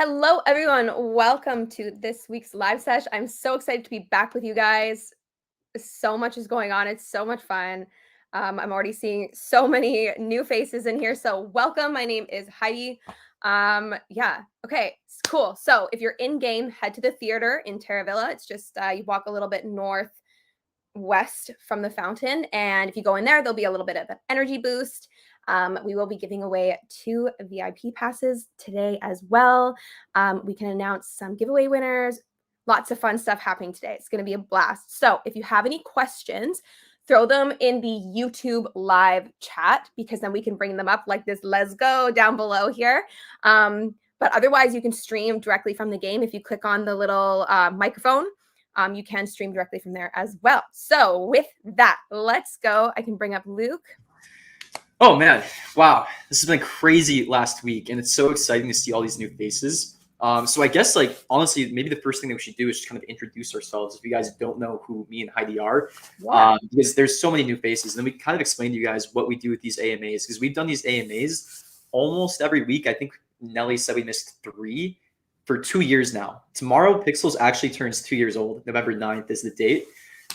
Hello, everyone. Welcome to this week's live session. I'm so excited to be back with you guys. So much is going on. It's so much fun. I'm already seeing so many new faces in here. So welcome. My name is Heidi. Yeah. Okay. Cool. So if you're in game, head to the theater in Terravilla. It's just you walk a little bit northwest from the fountain, and if you go in there, there'll be a little bit of an energy boost. We will be giving away 2 VIP passes today as well. We can announce some giveaway winners. Lots of fun stuff happening today. It's going to be a blast. So if you have any questions, throw them in the YouTube live chat, because then we can bring them up like this. Let's go down below here. But otherwise, you can stream directly from the game. If you click on the little microphone, you can stream directly from there as well. So with that, let's go. I can bring up Luke. Oh man, wow. This has been crazy last week, and it's so exciting to see all these new faces. So I guess, like, honestly, maybe the first thing that we should do is just kind of introduce ourselves if you guys don't know who me and Heidi are, because there's so many new faces. And then we kind of explain to you guys what we do with these AMAs, because we've done these AMAs almost every week. I think Nelly said we missed 3 for 2 years now. Tomorrow, Pixels actually turns 2 years old. November 9th is the date,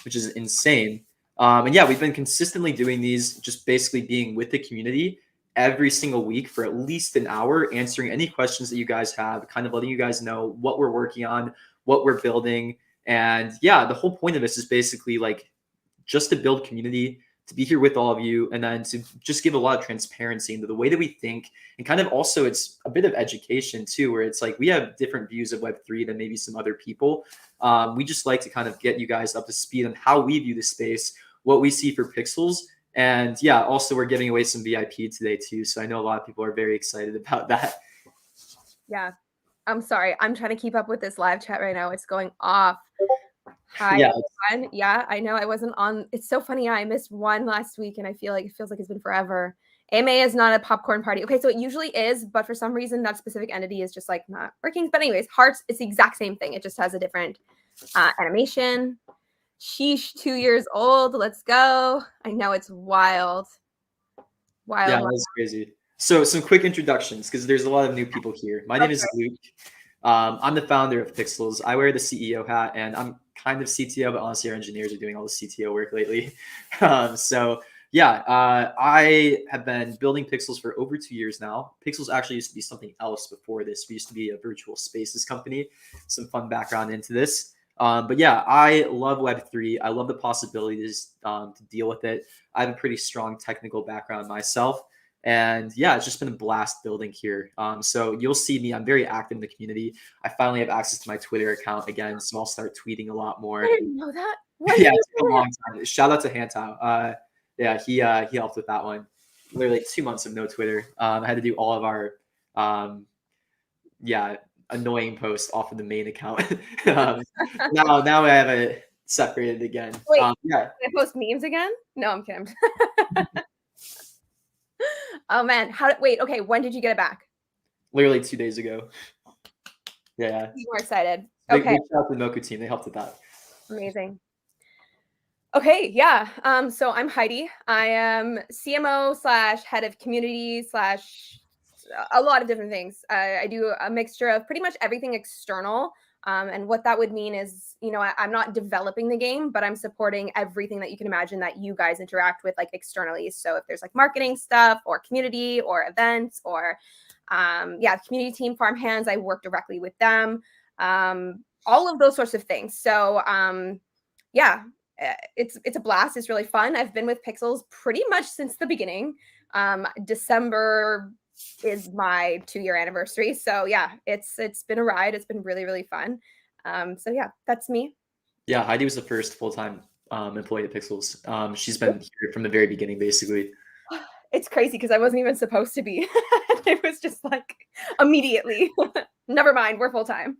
which is insane. And yeah, we've been consistently doing these, just basically being with the community every single week for at least an hour, answering any questions that you guys have, kind of letting you guys know what we're working on, what we're building. And yeah, the whole point of this is basically like just to build community, to be here with all of you, and then to just give a lot of transparency into the way that we think. And kind of also, it's a bit of education too, where it's like we have different views of Web3 than maybe some other people. We just like to kind of get you guys up to speed on how we view the space, what we see for Pixels. And yeah, also we're giving away some VIP today too. So I know a lot of people are very excited about that. Yeah. I'm sorry. I'm trying to keep up with this live chat right now. It's going off. Hi, Yeah. everyone. Yeah, I know I wasn't on. It's so funny. I missed one last week, and it feels like it's been forever. AMA is not a popcorn party. Okay, so it usually is, but for some reason that specific entity is just like not working. But anyways, Hearts, it's the exact same thing. It just has a different animation. Sheesh, 2 years old. Let's go. I know, it's wild. Yeah, that's crazy. So some quick introductions, because there's a lot of new people here. My name is Luke. I'm the founder of Pixels. I wear the CEO hat, and I'm kind of CTO, but honestly, our engineers are doing all the CTO work lately. So yeah, I have been building Pixels for over 2 years now. Pixels actually used to be something else before this. We used to be a virtual spaces company. Some fun background into this. But yeah, I love Web3. I love the possibilities to deal with it. I have a pretty strong technical background myself. And yeah, it's just been a blast building here. So you'll see me. I'm very active in the community. I finally have access to my Twitter account again, so I'll start tweeting a lot more. I didn't know that. Yeah, it's been a long time. Shout out to Hantao. Yeah, he helped with that one. Literally 2 months of no Twitter. I had to do all of our annoying posts off of the main account. Now I have it separated again. Wait, can I post memes again? No, I'm kidding. Oh man, okay, when did you get it back? Literally 2 days ago. Yeah. You were excited. Okay. Shout out to the Moku team. They helped with that. Amazing. Okay, yeah. So I'm Heidi. I am CMO / head of community / a lot of different things. I do a mixture of pretty much everything external. And what that would mean is, I'm not developing the game, but I'm supporting everything that you can imagine that you guys interact with, like, externally. So if there's like marketing stuff or community or events or, community team, farm hands, I work directly with them. All of those sorts of things. So, it's a blast. It's really fun. I've been with Pixels pretty much since the beginning. December is my 2-year anniversary. So yeah, it's been a ride. It's been really, really fun. So yeah, that's me. Yeah, Heidi was the first full-time employee at Pixels. She's been here from the very beginning, basically. It's crazy because I wasn't even supposed to be. It was just like immediately. Never mind, we're full-time.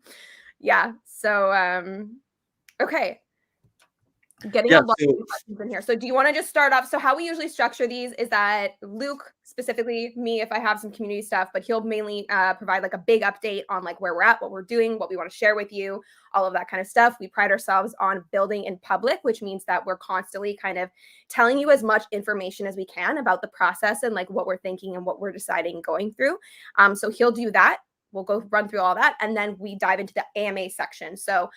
Yeah. So okay. Getting a lot of questions in here. So do you want to just start off? So how we usually structure these is that Luke, specifically me, if I have some community stuff, but he'll mainly provide like a big update on like where we're at, what we're doing, what we want to share with you, all of that kind of stuff. We pride ourselves on building in public, which means that we're constantly kind of telling you as much information as we can about the process and like what we're thinking and what we're deciding going through. So he'll do that. we'll go run through all that, and then we dive into the AMA section. So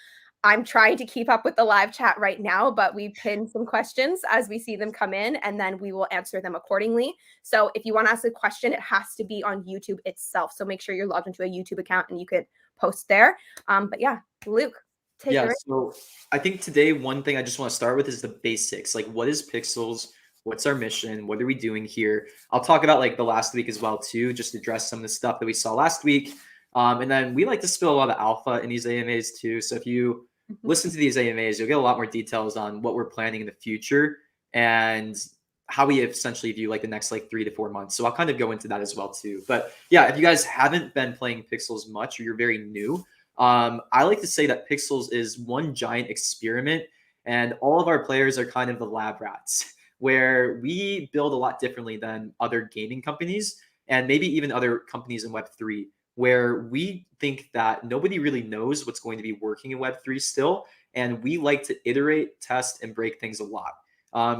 I'm trying to keep up with the live chat right now, but we pin some questions as we see them come in, and then we will answer them accordingly. So if you want to ask a question, it has to be on YouTube itself. So make sure you're logged into a YouTube account and you could post there. But yeah, Luke, take it. Yeah, so I think today one thing I just want to start with is the basics. Like, what is Pixels? What's our mission? What are we doing here? I'll talk about like the last week as well too, just address some of the stuff that we saw last week. And then we like to spill a lot of alpha in these AMAs too. So if you listen to these AMAs, you'll get a lot more details on what we're planning in the future and how we essentially view like the next like 3 to 4 months. So I'll kind of go into that as well too. But yeah, if you guys haven't been playing Pixels much or you're very new, I like to say that Pixels is one giant experiment, and all of our players are kind of the lab rats, where we build a lot differently than other gaming companies and maybe even other companies in Web3, where we think that nobody really knows what's going to be working in Web3 still, and we like to iterate, test, and break things a lot.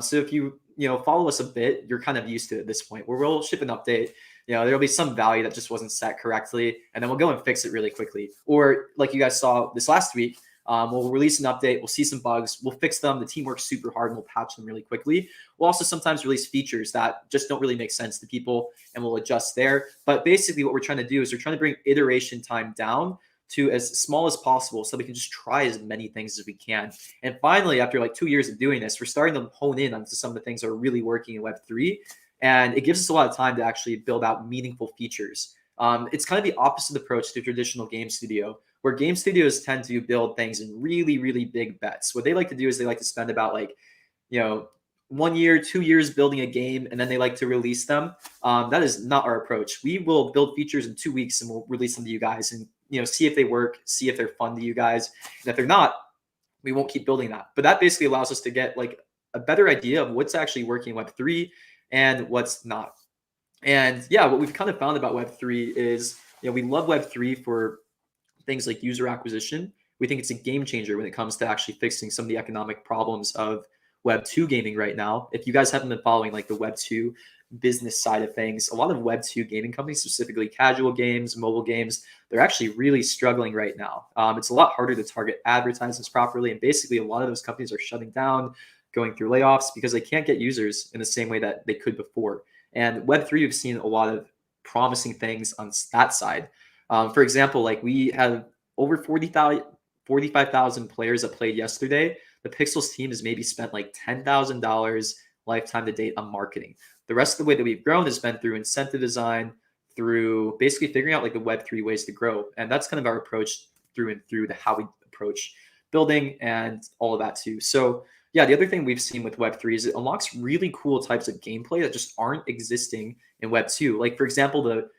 So if you follow us a bit, you're kind of used to it at this point, where we'll ship an update. There'll be some value that just wasn't set correctly, and then we'll go and fix it really quickly. Or like you guys saw this last week, we'll release an update, we'll see some bugs, we'll fix them. The team works super hard and we'll patch them really quickly. We'll also sometimes release features that just don't really make sense to people, and we'll adjust there. But basically what we're trying to do is we're trying to bring iteration time down to as small as possible so we can just try as many things as we can. And finally, after like 2 years of doing this, we're starting to hone in onto some of the things that are really working in Web3. And it gives us a lot of time to actually build out meaningful features. It's kind of the opposite approach to traditional game studio, where game studios tend to build things in really, really big bets. What they like to do is they like to spend about 1 year, 2 years building a game, and then they like to release them. That is not our approach. We will build features in 2 weeks and we'll release them to you guys and see if they work, see if they're fun to you guys. And if they're not, we won't keep building that. But that basically allows us to get like a better idea of what's actually working in Web3 and what's not. And yeah, what we've kind of found about Web3 is, we love Web3 for things like user acquisition. We think it's a game changer when it comes to actually fixing some of the economic problems of Web2 gaming right now. If you guys haven't been following like the Web2 business side of things, a lot of Web2 gaming companies, specifically casual games, mobile games, they're actually really struggling right now. It's a lot harder to target advertisements properly. And basically a lot of those companies are shutting down, going through layoffs because they can't get users in the same way that they could before. And Web3, we've seen a lot of promising things on that side. For example, like we had over 45,000 players that played yesterday. The Pixels team has maybe spent like $10,000 lifetime to date on marketing. The rest of the way that we've grown has been through incentive design, through basically figuring out like the Web3 ways to grow. And that's kind of our approach through and through to how we approach building and all of that too. So yeah, the other thing we've seen with Web3 is it unlocks really cool types of gameplay that just aren't existing in Web2. Like for example, the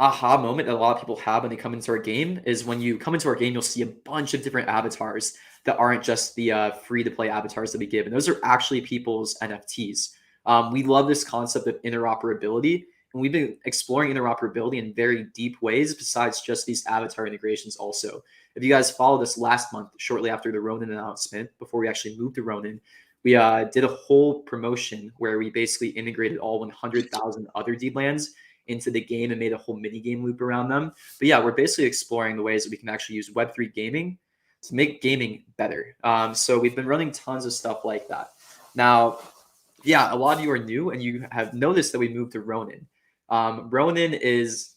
aha moment that a lot of people have when they come into our game is when you come into our game, you'll see a bunch of different avatars that aren't just the free-to-play avatars that we give. And those are actually people's NFTs. We love this concept of interoperability, and we've been exploring interoperability in very deep ways besides just these avatar integrations also. If you guys followed us last month, shortly after the Ronin announcement, before we actually moved to Ronin, we did a whole promotion where we basically integrated all 100,000 other D-lands into the game and made a whole mini game loop around them. But yeah, we're basically exploring the ways that we can actually use Web3 gaming to make gaming better. So we've been running tons of stuff like that. Now, yeah, a lot of you are new and you have noticed that we moved to Ronin. Ronin is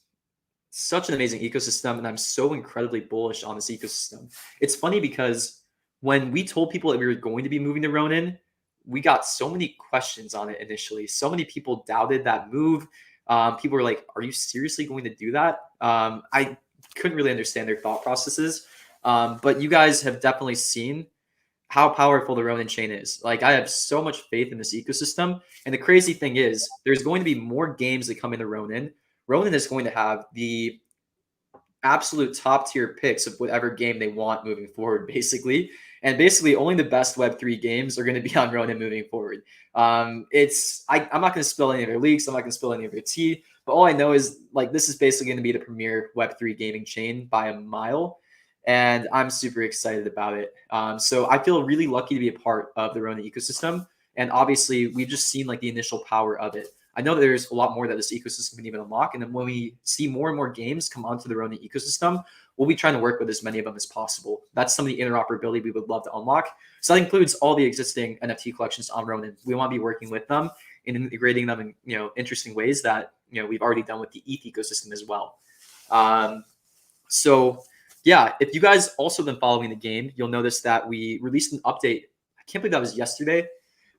such an amazing ecosystem, and I'm so incredibly bullish on this ecosystem. It's funny because when we told people that we were going to be moving to Ronin, we got so many questions on it initially. So many people doubted that move. People were like, are you seriously going to do that? I couldn't really understand their thought processes. But you guys have definitely seen how powerful the Ronin chain is. Like, I have so much faith in this ecosystem. And the crazy thing is, there's going to be more games that come into Ronin. Ronin is going to have the absolute top tier picks of whatever game they want moving forward, basically. And basically, only the best Web3 games are going to be on Ronin moving forward. I'm not going to spill any of their leaks. I'm not going to spill any of their tea. But all I know is, like, this is basically going to be the premier Web3 gaming chain by a mile. And I'm super excited about it. So I feel really lucky to be a part of the Ronin ecosystem. And obviously, we've just seen like the initial power of it. I know that there's a lot more that this ecosystem can even unlock. And then when we see more and more games come onto the Ronin ecosystem, we'll be trying to work with as many of them as possible. That's some of the interoperability we would love to unlock. So that includes all the existing NFT collections on Ronin. We want to be working with them and integrating them in interesting ways that we've already done with the ETH ecosystem as well. So yeah, if you guys also been following the game, you'll notice that we released an update. I can't believe that was yesterday.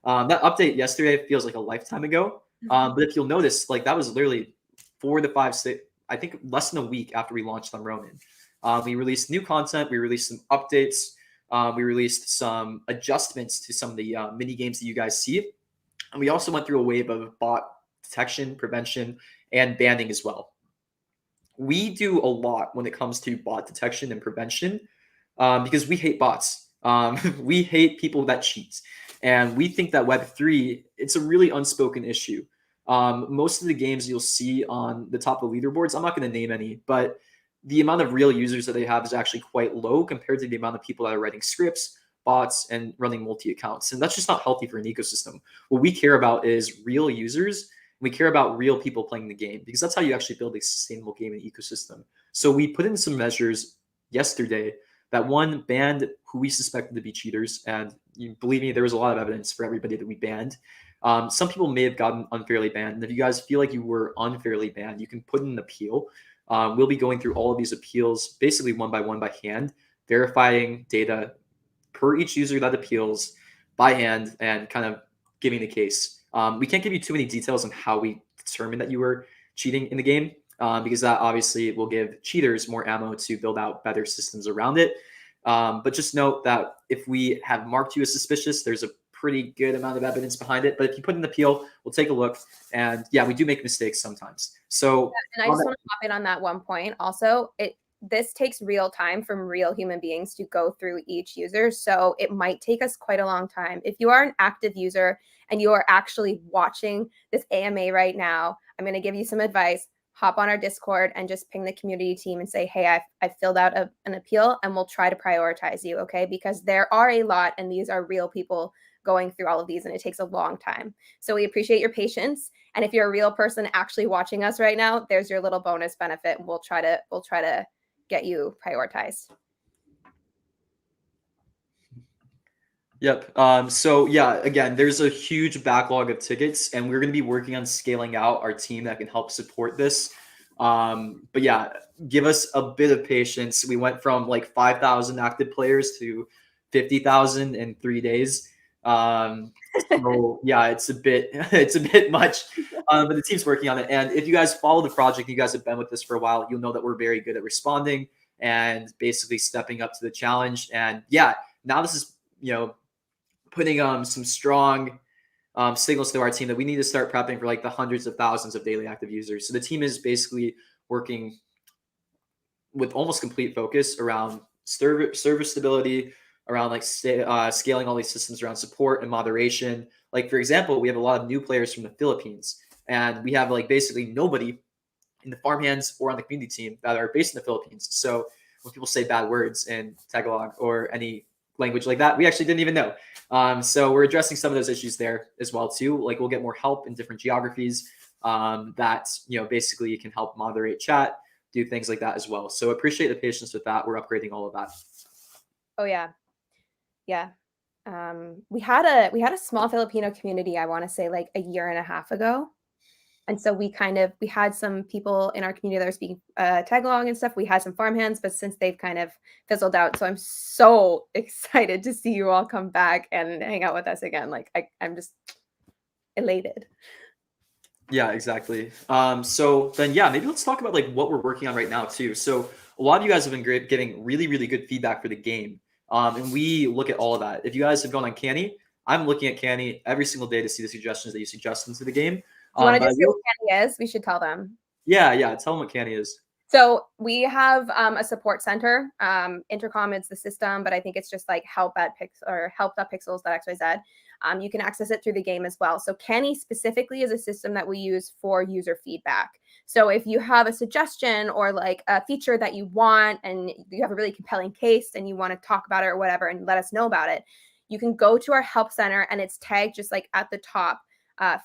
That update yesterday feels like a lifetime ago. But if you'll notice, like that was literally 4 to 5, 6, I think less than a week after we launched on Ronin. We released new content. We released some updates. We released some adjustments to some of the mini games that you guys see. And we also went through a wave of bot detection, prevention, and banning as well. We do a lot when it comes to bot detection and prevention because we hate bots. We hate people that cheat. And we think that Web3, it's a really unspoken issue. Most of the games you'll see on the top of the leaderboards, I'm not going to name any, but the amount of real users that they have is actually quite low compared to the amount of people that are writing scripts, bots, and running multi-accounts. And that's just not healthy for an ecosystem. What we care about is real users. We care about real people playing the game because that's how you actually build a sustainable gaming ecosystem. So we put in some measures yesterday that one banned who we suspected to be cheaters. And you believe me, there was a lot of evidence for everybody that we banned. Some people may have gotten unfairly banned. And if you guys feel like you were unfairly banned, you can put in an appeal. We'll be going through all of these appeals basically one by hand, verifying data per each user that appeals by hand and kind of giving the case. We can't give you too many details on how we determined that you were cheating in the game because that obviously will give cheaters more ammo to build out better systems around it. But just note that if we have marked you as suspicious, there's a pretty good amount of evidence behind it. But if you put in an appeal, we'll take a look. And yeah, we do make mistakes sometimes. So and I just want to hop in on that one point. Also, this takes real time from real human beings to go through each user. So it might take us quite a long time. If you are an active user and you are actually watching this AMA right now, I'm going to give you some advice. Hop on our Discord and just ping the community team and say, hey, I've filled out an appeal and we'll try to prioritize you, okay? Because there are a lot and these are real people going through all of these and it takes a long time. So we appreciate your patience. And if you're a real person actually watching us right now, there's your little bonus benefit. We'll try to get you prioritized. Yep. So yeah, again, there's a huge backlog of tickets and we're going to be working on scaling out our team that can help support this. But yeah, give us a bit of patience. We went from like 5,000 active players to 50,000 in 3 days. So yeah, it's a bit much, but the team's working on it. And if you guys follow the project, you guys have been with us for a while, you'll know that we're very good at responding and basically stepping up to the challenge. And yeah, now this is, putting some strong signals to our team that we need to start prepping for like the hundreds of thousands of daily active users. So the team is basically working with almost complete focus around server stability, around like scaling all these systems around support and moderation. Like for example, we have a lot of new players from the Philippines, and we have like basically nobody in the farmhands or on the community team that are based in the Philippines. So when people say bad words in Tagalog or any language like that, we actually didn't even know. So we're addressing some of those issues there as well too. Like we'll get more help in different geographies that basically can help moderate chat, do things like that as well. So appreciate the patience with that. We're upgrading all of that. Oh yeah. We had a small Filipino community, I want to say like a year and a half ago. And so we had some people in our community that were speaking Tagalog and stuff. We had some farmhands, but since they've kind of fizzled out, so I'm so excited to see you all come back and hang out with us again. Like I'm just elated. Yeah, exactly. So then, yeah, maybe let's talk about like what we're working on right now too. So a lot of you guys have been getting really, really good feedback for the game. And we look at all of that. If you guys have gone on Canny, I'm looking at Canny every single day to see the suggestions that you suggest into the game. Do you want to just say what Canny is? We should tell them. Yeah. Tell them what Canny is. So we have a support center. Intercom is the system, but I think it's just like help.pixels.xyz. You can access it through the game as well. So Canny specifically is a system that we use for user feedback. So if you have a suggestion or like a feature that you want and you have a really compelling case and you want to talk about it or whatever and let us know about it, you can go to our help center and it's tagged just like at the top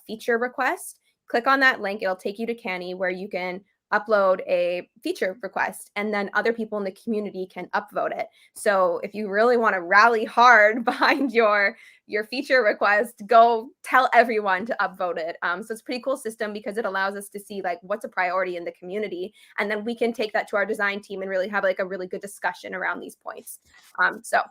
feature request. click on that link. It'll take you to Canny where you can upload a feature request, and then other people in the community can upvote it. So if you really want to rally hard behind your feature request, go tell everyone to upvote it. So it's a pretty cool system because it allows us to see like what's a priority in the community, and then we can take that to our design team and really have like a really good discussion around these points. So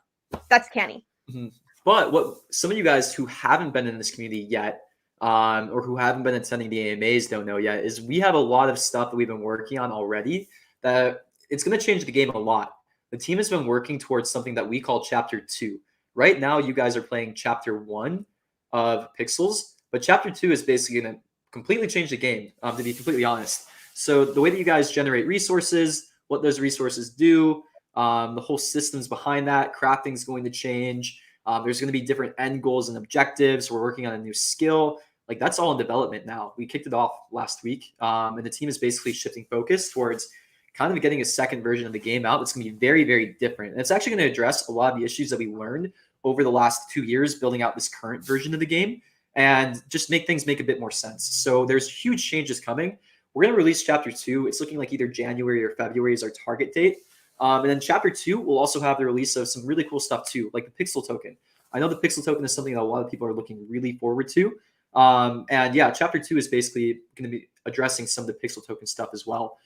that's Canny. Mm-hmm. But what some of you guys who haven't been in this community yet, or who haven't been attending the AMAs don't know yet, is we have a lot of stuff that we've been working on already that it's going to change the game a lot. The team has been working towards something that we call Chapter 2. Right now, you guys are playing Chapter 1 of Pixels, but Chapter 2 is basically going to completely change the game, to be completely honest. So the way that you guys generate resources, what those resources do, the whole systems behind that, crafting is going to change. There's going to be different end goals and objectives. We're working on a new skill. Like that's all in development now. We kicked it off last week, and the team is basically shifting focus towards kind of getting a second version of the game out. It's going to be very, very different. And it's actually going to address a lot of the issues that we learned over the last 2 years building out this current version of the game and just make things make a bit more sense. So there's huge changes coming. We're going to release Chapter 2. It's looking like either January or February is our target date. And then Chapter 2 will also have the release of some really cool stuff too, like the Pixel token. I know the Pixel token is something that a lot of people are looking really forward to. And yeah, Chapter 2 is basically going to be addressing some of the Pixel token stuff as well.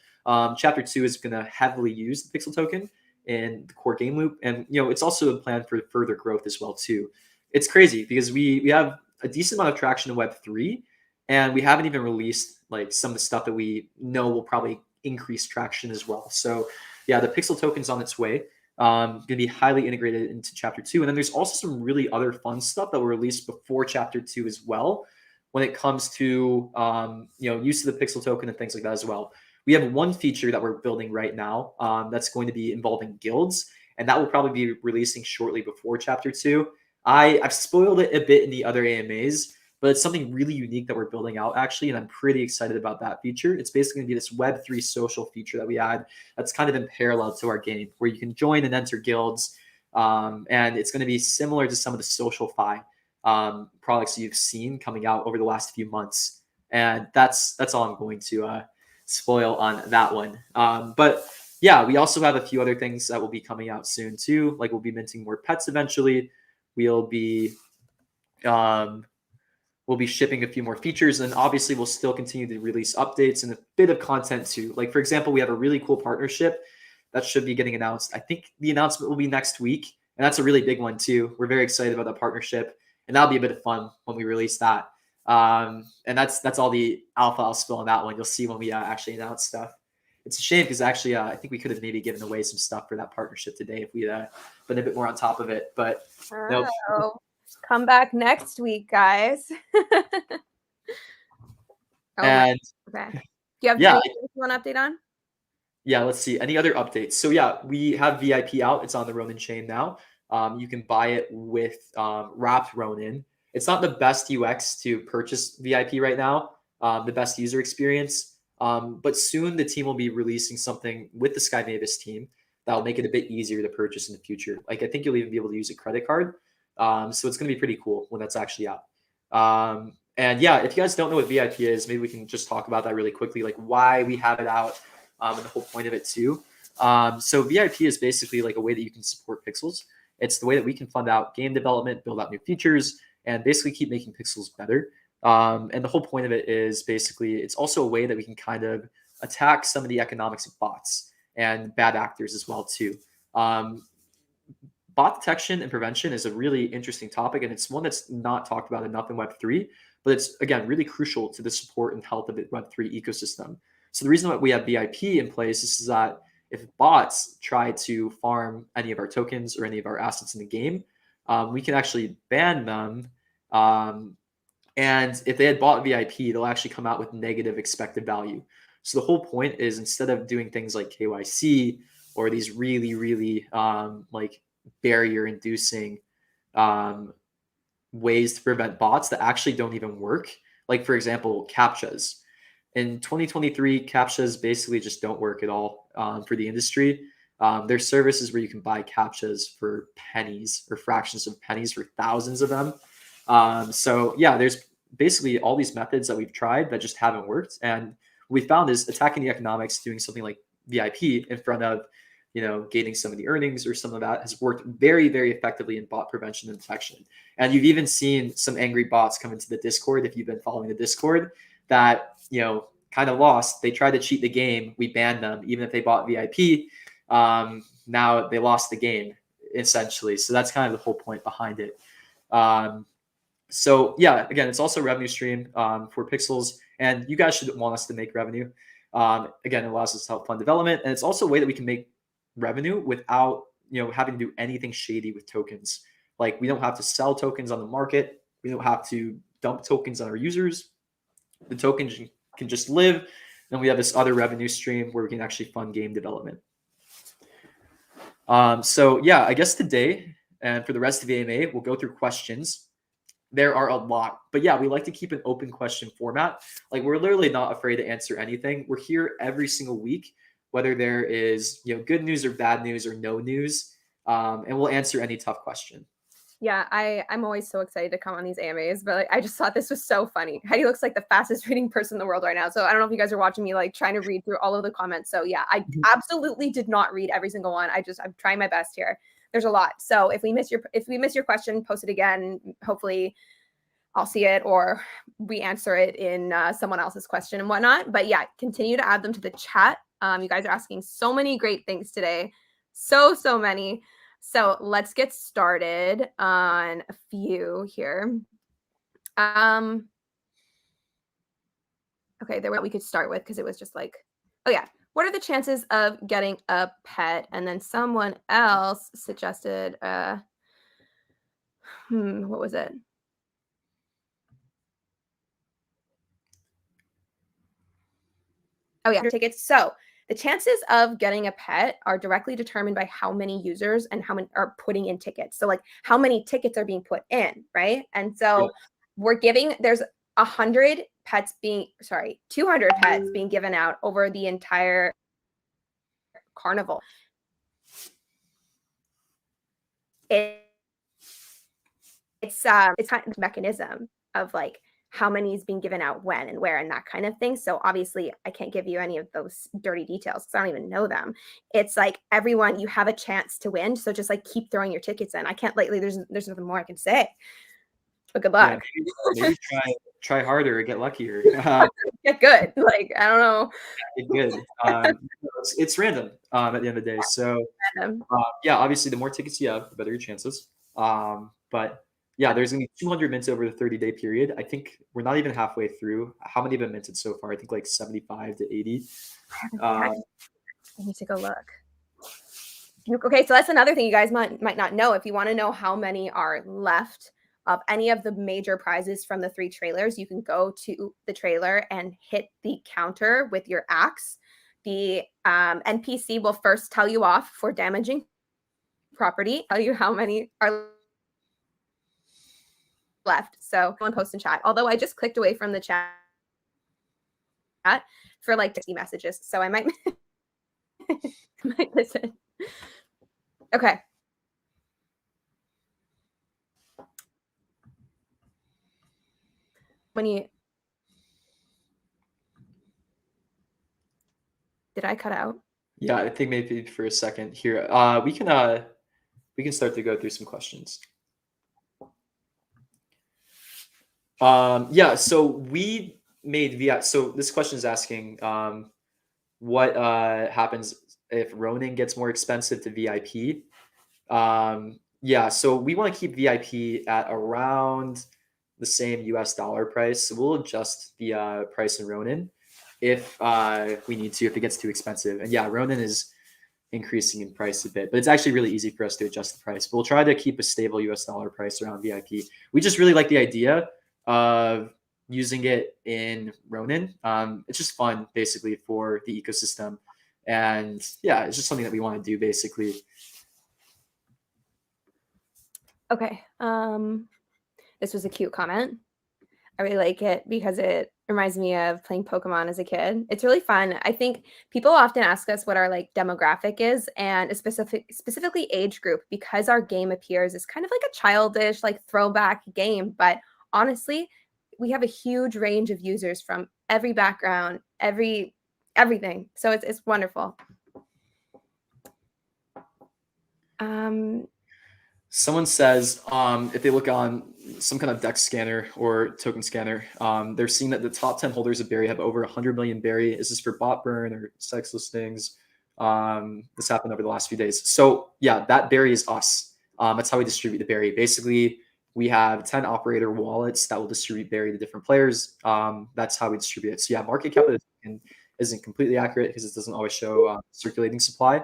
Chapter 2 is going to heavily use the Pixel token in the core game loop. And, it's also a plan for further growth as well too. It's crazy because we have a decent amount of traction in Web3, and we haven't even released like some of the stuff that we know will probably increase traction as well. So yeah, the Pixel token's on its way. Going to be highly integrated into Chapter 2. And then there's also some really other fun stuff that were released before Chapter 2 as well when it comes to, use of the Pixel token and things like that as well. We have one feature that we're building right now that's going to be involving guilds, and that will probably be releasing shortly before Chapter 2. I've spoiled it a bit in the other AMAs, but it's something really unique that we're building out actually, and I'm pretty excited about that feature. It's basically going to be this Web3 social feature that we add that's kind of in parallel to our game, where you can join and enter guilds, and it's going to be similar to some of the SocialFi products you've seen coming out over the last few months. And that's all I'm going to spoil on that one. But yeah, we also have a few other things that will be coming out soon too. Like we'll be minting more pets eventually. We'll be shipping a few more features, and obviously we'll still continue to release updates and a bit of content too. Like for example, we have a really cool partnership that should be getting announced. I think the announcement will be next week, and that's a really big one too. We're very excited about that partnership, and that'll be a bit of fun when we release that. And that's all the alpha I'll spill on that one. You'll see when we actually announce stuff. It's a shame because actually I think we could have maybe given away some stuff for that partnership today if we'd been a bit more on top of it. But no. Come back next week, guys. Okay. Do you have anything you want to update on? Yeah, let's see. Any other updates? So yeah, we have VIP out. It's on the Ronin chain now. You can buy it with wrapped Ronin. It's not the best UX to purchase VIP right now, the best user experience. But soon the team will be releasing something with the Sky Mavis team that will make it a bit easier to purchase in the future. Like I think you'll even be able to use a credit card. So it's going to be pretty cool when that's actually out. And yeah, if you guys don't know what VIP is, maybe we can just talk about that really quickly, like why we have it out and the whole point of it too. So VIP is basically like a way that you can support Pixels. It's the way that we can fund out game development, build out new features, and basically keep making Pixels better. And the whole point of it is basically it's also a way that we can kind of attack some of the economics of bots and bad actors as well too. Bot detection and prevention is a really interesting topic, and it's one that's not talked about enough in Web3, but it's, again, really crucial to the support and health of the Web3 ecosystem. So the reason why we have VIP in place is that if bots try to farm any of our tokens or any of our assets in the game, we can actually ban them. And if they had bought VIP, they'll actually come out with negative expected value. So the whole point is instead of doing things like KYC or these really, really like barrier-inducing ways to prevent bots that actually don't even work, like for example, CAPTCHAs. In 2023, CAPTCHAs basically just don't work at all for the industry. There's services where you can buy CAPTCHAs for pennies or fractions of pennies for thousands of them. So yeah, there's basically all these methods that we've tried that just haven't worked. And what we found is attacking the economics, doing something like VIP in front of, gating some of the earnings or some of that has worked very, very effectively in bot prevention and detection. And you've even seen some angry bots come into the Discord, if you've been following the Discord, that, kind of lost. They tried to cheat the game. We banned them, even if they bought VIP. Now they lost the game, essentially. So that's kind of the whole point behind it. So yeah, again, it's also a revenue stream for Pixels, and you guys should want us to make revenue. Again, it allows us to help fund development, and it's also a way that we can make revenue without having to do anything shady with tokens. Like, we don't have to sell tokens on the market. We don't have to dump tokens on our users. The tokens can just live, and we have this other revenue stream where we can actually fund game development. So yeah, I guess today and for the rest of the AMA, we'll go through questions. There are a lot, but yeah, we like to keep an open question format. Like, we're literally not afraid to answer anything. We're here every single week, whether there is good news or bad news or no news, and we'll answer any tough question. Yeah, I'm always so excited to come on these AMAs, but I just thought this was so funny. Heidi looks like the fastest reading person in the world right now. So I don't know if you guys are watching me trying to read through all of the comments. So yeah, I absolutely did not read every single one. I'm trying my best here. There's a lot. So if we miss your question, post it again. Hopefully I'll see it, or we answer it in someone else's question and whatnot. But yeah, continue to add them to the chat. You guys are asking so many great things today. So many. So let's get started on a few here. Okay, there we could start with, because it was just like, oh yeah, what are the chances of getting a pet? And then someone else suggested, what was it? Oh yeah, tickets. So the chances of getting a pet are directly determined by how many users and how many are putting in tickets. So like how many tickets are being put in, right? And so there's 200 pets being given out over the entire carnival. It's kind of a mechanism of like how many is being given out when and where and that kind of thing. So obviously I can't give you any of those dirty details because I don't even know them. It's like, everyone, you have a chance to win. So just like keep throwing your tickets in. I can't there's nothing more I can say. But good luck. Yeah, maybe try harder or get luckier. Get good. Like, I don't know. Get good. It's random at the end of the day. So yeah, obviously the more tickets you have, the better your chances. But yeah, there's gonna be 200 mints over the 30-day period. I think we're not even halfway through. How many have been minted so far? I think like 75 to 80. Let me take a look. Okay, so that's another thing you guys might not know. If you want to know how many are left of any of the major prizes from the 3 trailers, you can go to the trailer and hit the counter with your axe. The NPC will first tell you off for damaging property, tell you how many are left. So someone post in chat. Although I just clicked away from the chat for like 60 messages, so I might listen. Okay. Did I cut out? Yeah, I think maybe for a second here. We can start to go through some questions. Yeah, so we made VIP. So this question is asking what happens if Ronin gets more expensive to VIP. Yeah, so we want to keep VIP at around the same US dollar price. So we'll adjust the price in Ronin if we need to, if it gets too expensive. And yeah, Ronin is increasing in price a bit, but it's actually really easy for us to adjust the price. But we'll try to keep a stable US dollar price around VIP. We just really like the idea of using it in Ronin. It's just fun, basically, for the ecosystem. And yeah, it's just something that we want to do, basically. Okay. This was a cute comment. I really like it because it reminds me of playing Pokemon as a kid. It's really fun. I think people often ask us what our like demographic is, and specifically age group, because our game appears as kind of like a childish, like throwback game. But honestly, we have a huge range of users from every background, everything. So it's wonderful. Someone says if they look on some kind of DEX scanner or token scanner, they're seeing that the top 10 holders of Berry have over 100 million Berry. Is this for bot burn or sex listings? This happened over the last few days. So yeah, that Berry is us. That's how we distribute the Berry. Basically, we have 10 operator wallets that will distribute Berry to different players. That's how we distribute it. So yeah, market cap isn't completely accurate because it doesn't always show circulating supply.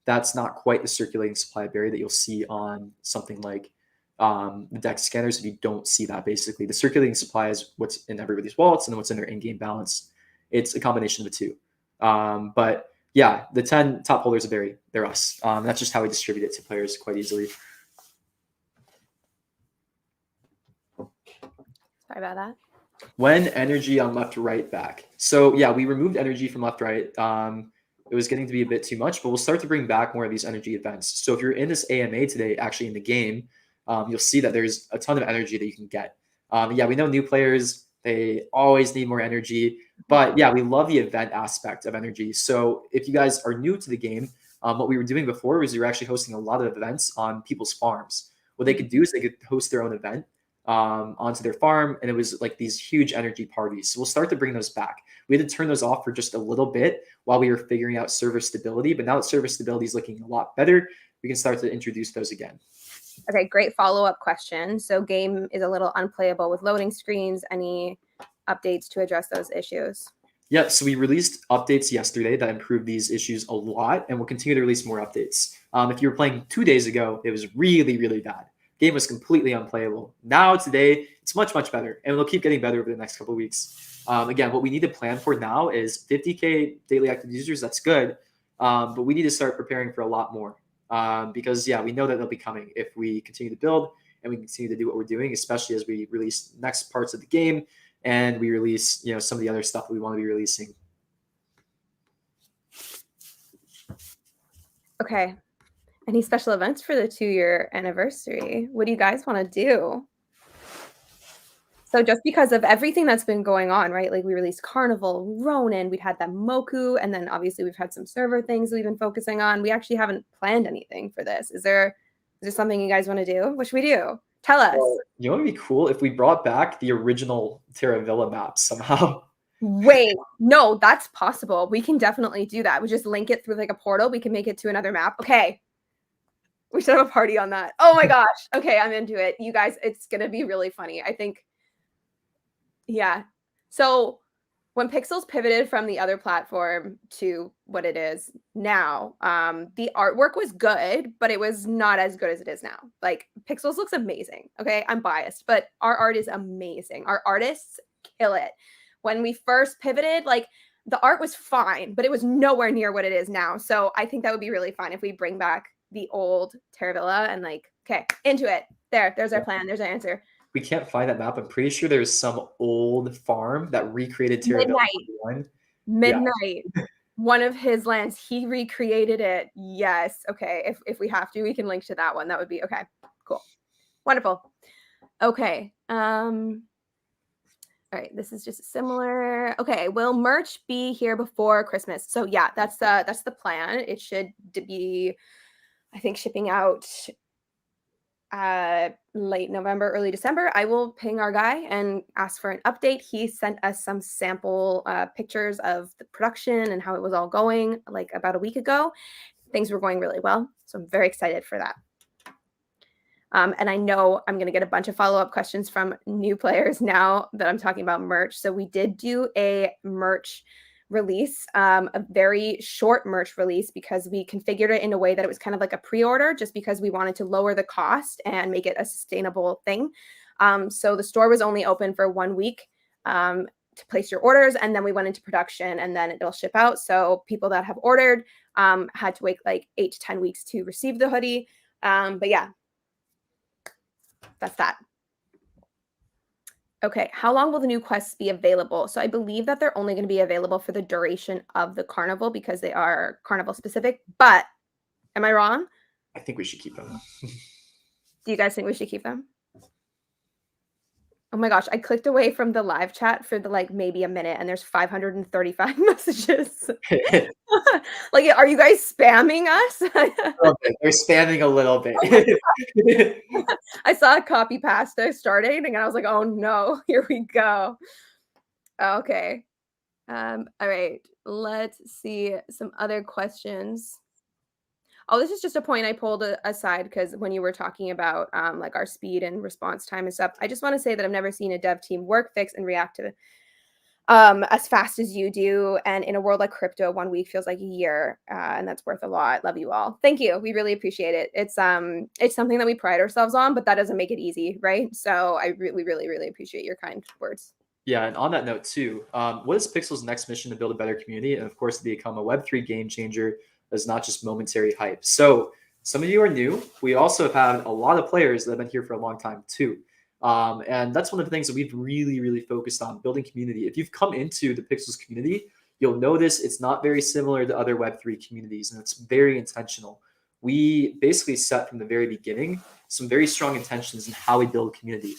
That's not quite the circulating supply of Berry that you'll see on something like the DEX scanners. If you don't see that, basically the circulating supply is what's in everybody's wallets and then what's in their in-game balance. It's a combination of the two. But yeah, the 10 top holders of Berry, they're us. That's just how we distribute it to players quite easily. Sorry about that. When energy on left right back. So yeah, we removed energy from left right. It was getting to be a bit too much, but we'll start to bring back more of these energy events. So if you're in this AMA today, actually in the game, you'll see that there's a ton of energy that you can get. Yeah, we know new players, they always need more energy, but yeah, we love the event aspect of energy. So if you guys are new to the game, what we were doing before was we were actually hosting a lot of events on people's farms. What they could do is they could host their own event onto their farm, and it was like these huge energy parties. So we'll start to bring those back. We had to turn those off for just a little bit while we were figuring out server stability, but now that server stability is looking a lot better, we can start to introduce those again. Okay, great follow-up question. So game is a little unplayable with loading screens. Any updates to address those issues? Yeah, so we released updates yesterday that improved these issues a lot, and we'll continue to release more updates. If you were playing 2 days ago, it was really, really bad. Game was completely unplayable. Now, today, it's much, much better, and it'll keep getting better over the next couple of weeks. Again, what we need to plan for now is 50K daily active users. That's good, but we need to start preparing for a lot more because, yeah, we know that they'll be coming if we continue to build and we continue to do what we're doing, especially as we release next parts of the game and we release, some of the other stuff that we want to be releasing. Okay. Any special events for the 2-year anniversary? What do you guys want to do? So just because of everything that's been going on, right? Like we released Carnival, Ronin, we've had that Moku, and then obviously we've had some server things we've been focusing on. We actually haven't planned anything for this. Is there something you guys want to do? What should we do? Tell us. Well, what would be cool if we brought back the original Terra Villa maps somehow. Wait, no, that's possible. We can definitely do that. We just link it through like a portal. We can make it to another map. Okay. We should have a party on that. Oh my gosh. Okay, I'm into it. You guys, it's going to be really funny. I think. Yeah. So when Pixels pivoted from the other platform to what it is now, the artwork was good, but it was not as good as it is now. Like Pixels looks amazing. Okay, I'm biased, but our art is amazing. Our artists kill it. When we first pivoted, like the art was fine, but it was nowhere near what it is now. So I think that would be really fun if we bring back the old Terra Villa and like, okay, into it. There's our plan. There's our answer. We can't find that map. I'm pretty sure there's some old farm that recreated Terra Villa. Midnight. Yeah. One of his lands, he recreated it. Yes. Okay. If we have to, we can link to that one. That would be okay. Cool. Wonderful. Okay. All right. This is just similar. Okay. Will merch be here before Christmas? So yeah, that's the plan. It should be, I think, shipping out late November, early December. I will ping our guy and ask for an update. He sent us some sample pictures of the production and how it was all going like about a week ago. Things were going really well. So I'm very excited for that. And I know I'm going to get a bunch of follow-up questions from new players now that I'm talking about merch. So we did do a merch release, a very short merch release, because we configured it in a way that it was kind of like a pre-order, just because we wanted to lower the cost and make it a sustainable thing. So the store was only open for 1 week to place your orders, and then we went into production, and then it'll ship out. So people that have ordered had to wait like 8 to 10 weeks to receive the hoodie. But yeah, that's that. Okay, how long will the new quests be available? So I believe that they're only going to be available for the duration of the carnival because they are carnival specific, but am I wrong? I think we should keep them. Do you guys think we should keep them? Oh my gosh, I clicked away from the live chat for the like maybe a minute and there's 535 messages. Like, are you guys spamming us? little bit. They're spamming a little bit. I saw a copy pasta starting and I was like, oh no, here we go. Okay. All right. Let's see some other questions. Oh, this is just a point I pulled aside because when you were talking about like our speed and response time and stuff, I just want to say that I've never seen a dev team work, fix, and react to as fast as you do. And in a world like crypto, 1 week feels like a year, and that's worth a lot. Love you all. Thank you. We really appreciate it. It's something that we pride ourselves on, but that doesn't make it easy, right? So we really, really appreciate your kind words. Yeah, and on that note too, what is Pixel's next mission to build a better community and of course to become a Web3 game changer that's not just momentary hype? So some of you are new. We also have had a lot of players that have been here for a long time too. And that's one of the things that we've really, really focused on, building community. If you've come into the Pixels community, you'll notice it's not very similar to other Web3 communities, and it's very intentional. We basically set from the very beginning some very strong intentions in how we build community.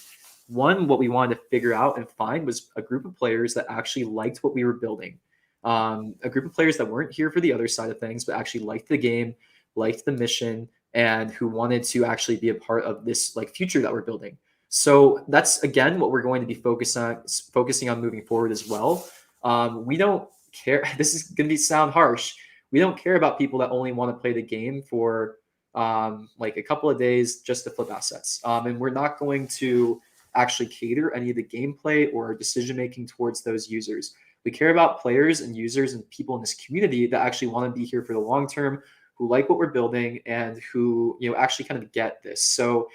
One, what we wanted to figure out and find was a group of players that actually liked what we were building. A group of players that weren't here for the other side of things, but actually liked the game, liked the mission, and who wanted to actually be a part of this like future that we're building. So that's again what we're going to be focusing on moving forward as well. We don't care. This is going to sound harsh. We don't care about people that only want to play the game for like a couple of days just to flip assets. And we're not going to actually cater any of the gameplay or decision making towards those users. We care about players and users and people in this community that actually want to be here for the long term, who like what we're building, and who actually kind of get this. So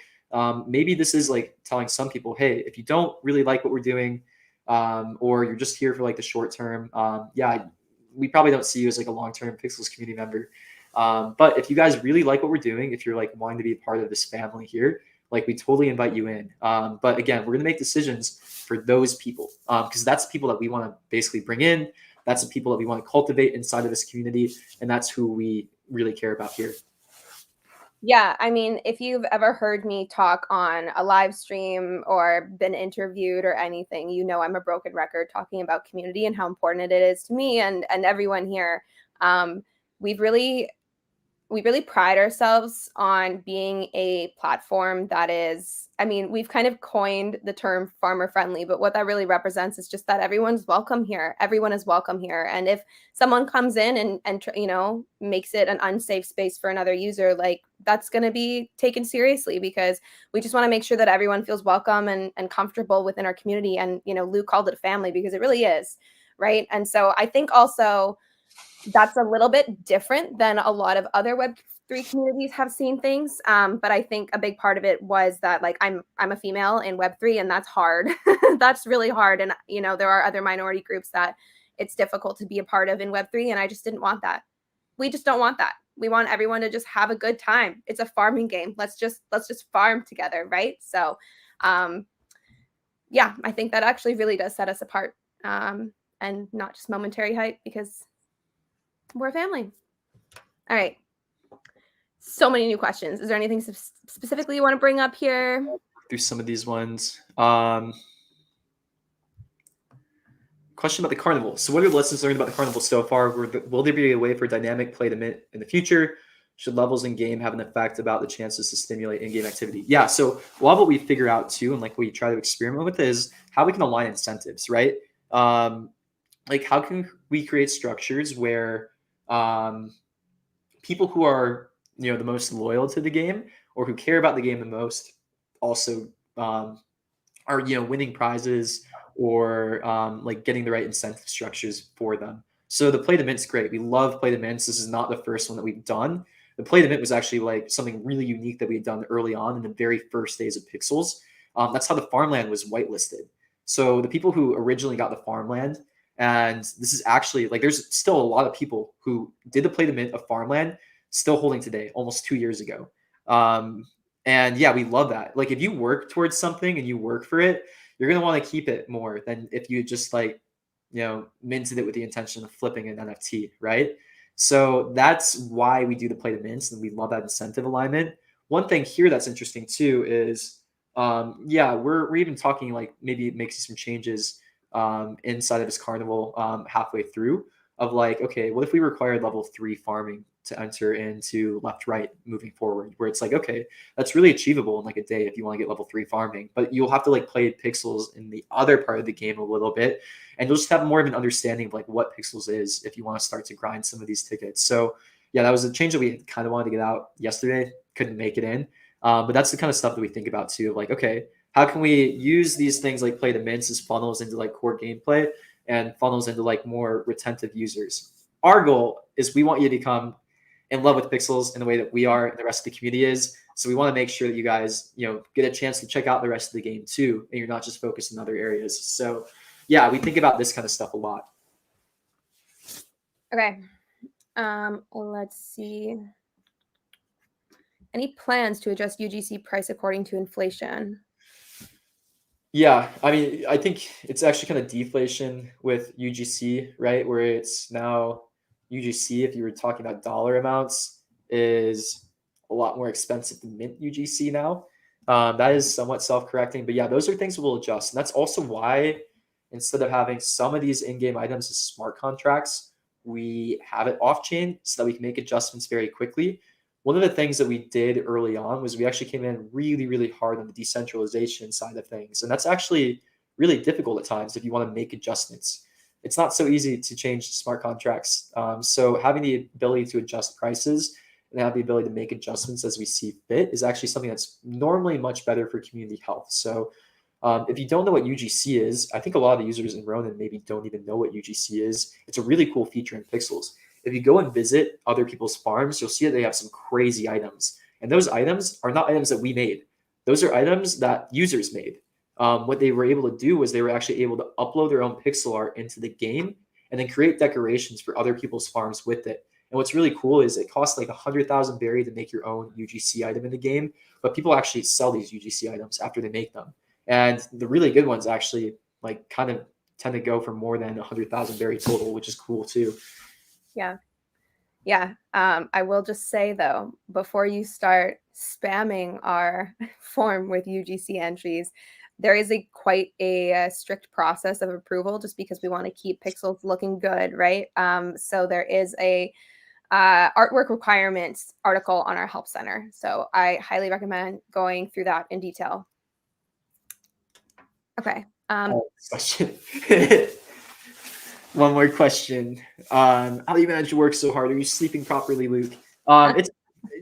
maybe this is like telling some people, hey, if you don't really like what we're doing, or you're just here for like the short term, yeah, we probably don't see you as like a long-term Pixels community member. But if you guys really like what we're doing, if you're like wanting to be a part of this family here, like we totally invite you in. But again, we're going to make decisions for those people because that's the people that we want to basically bring in. That's the people that we want to cultivate inside of this community. And that's who we really care about here. Yeah, I mean, if you've ever heard me talk on a live stream or been interviewed or anything, you know I'm a broken record talking about community and how important it is to me and everyone here. Um, we've really we really pride ourselves on being a platform that is, I mean, we've kind of coined the term farmer friendly, but what that really represents is just that everyone's welcome here. Everyone is welcome here. And if someone comes in and makes it an unsafe space for another user, like that's going to be taken seriously because we just want to make sure that everyone feels welcome and comfortable within our community. And, Lou called it a family because it really is. Right. And so I think also, that's a little bit different than a lot of other Web3 communities have seen things. But I think a big part of it was that like I'm a female in Web3 and that's hard. That's really hard. And there are other minority groups that it's difficult to be a part of in Web3. And I just didn't want that. We just don't want that. We want everyone to just have a good time. It's a farming game. Let's just farm together, right? So yeah, I think that actually really does set us apart. And not just momentary hype because we're a family. All right. So many new questions. Is there anything specifically you want to bring up here? Through some of these ones. Question about the Carnival. So what are the lessons learned about the Carnival so far? Will there be a way for dynamic play to mint in the future? Should levels in game have an effect about the chances to stimulate in-game activity? Yeah, so a lot of what we figure out too, and like we try to experiment with is how we can align incentives, right? Like how can we create structures where people who are the most loyal to the game or who care about the game the most also are winning prizes or like getting the right incentive structures for them. So the play to mint's great. We love play to mints. This is not the first one that we've done. The play to mint was actually like something really unique that we had done early on in the very first days of Pixels. That's how the farmland was whitelisted. So the people who originally got the farmland, and this is actually like there's still a lot of people who did the play to mint of farmland still holding today, almost 2 years ago. And yeah, we love that. Like if you work towards something and you work for it, you're going to want to keep it more than if you just like, minted it with the intention of flipping an NFT, right? So that's why we do the play to mints and we love that incentive alignment. One thing here that's interesting too is yeah, we're even talking like maybe making some changes inside of this Carnival halfway through of like, okay, what if we required level 3 farming to enter into left right moving forward, where it's like, okay, that's really achievable in like a day if you want to get level 3 farming, but you'll have to like play pixels in the other part of the game a little bit, and you'll just have more of an understanding of like what pixels is if you want to start to grind some of these tickets. So yeah, that was a change that we kind of wanted to get out yesterday, couldn't make it in. But that's the kind of stuff that we think about too. Of like, okay, how can we use these things like play to mints as funnels into like core gameplay and funnels into like more retentive users? Our goal is we want you to become in love with pixels in the way that we are and the rest of the community is. So we want to make sure that you guys, get a chance to check out the rest of the game too, and you're not just focused in other areas. So yeah, we think about this kind of stuff a lot. Okay. Let's see. Any plans to adjust UGC price according to inflation? Yeah, I mean, I think it's actually kind of deflation with UGC, right? Where it's now UGC, if you were talking about dollar amounts, is a lot more expensive than mint UGC now. That is somewhat self-correcting, but yeah, those are things we'll adjust. And that's also why instead of having some of these in-game items as smart contracts, we have it off-chain so that we can make adjustments very quickly. One of the things that we did early on was we actually came in really, really hard on the decentralization side of things. And that's actually really difficult at times if you want to make adjustments. It's not so easy to change smart contracts. So having the ability to adjust prices and have the ability to make adjustments as we see fit is actually something that's normally much better for community health. So if you don't know what UGC is, I think a lot of the users in Ronin maybe don't even know what UGC is. It's a really cool feature in Pixels. If you go and visit other people's farms, you'll see that they have some crazy items. And those items are not items that we made. Those are items that users made. What they were able to do was they were actually able to upload their own pixel art into the game and then create decorations for other people's farms with it. And what's really cool is it costs like 100,000 berry to make your own UGC item in the game, but people actually sell these UGC items after they make them. And the really good ones actually like kind of tend to go for more than 100,000 berry total, which is cool too. Yeah. Yeah. I will just say though, before you start spamming our form with UGC entries, there is quite a strict process of approval just because we want to keep pixels looking good, right? So there is a artwork requirements article on our help center. So I highly recommend going through that in detail. Okay. Question. One more question. How do you manage to work so hard? Are you sleeping properly, Luke?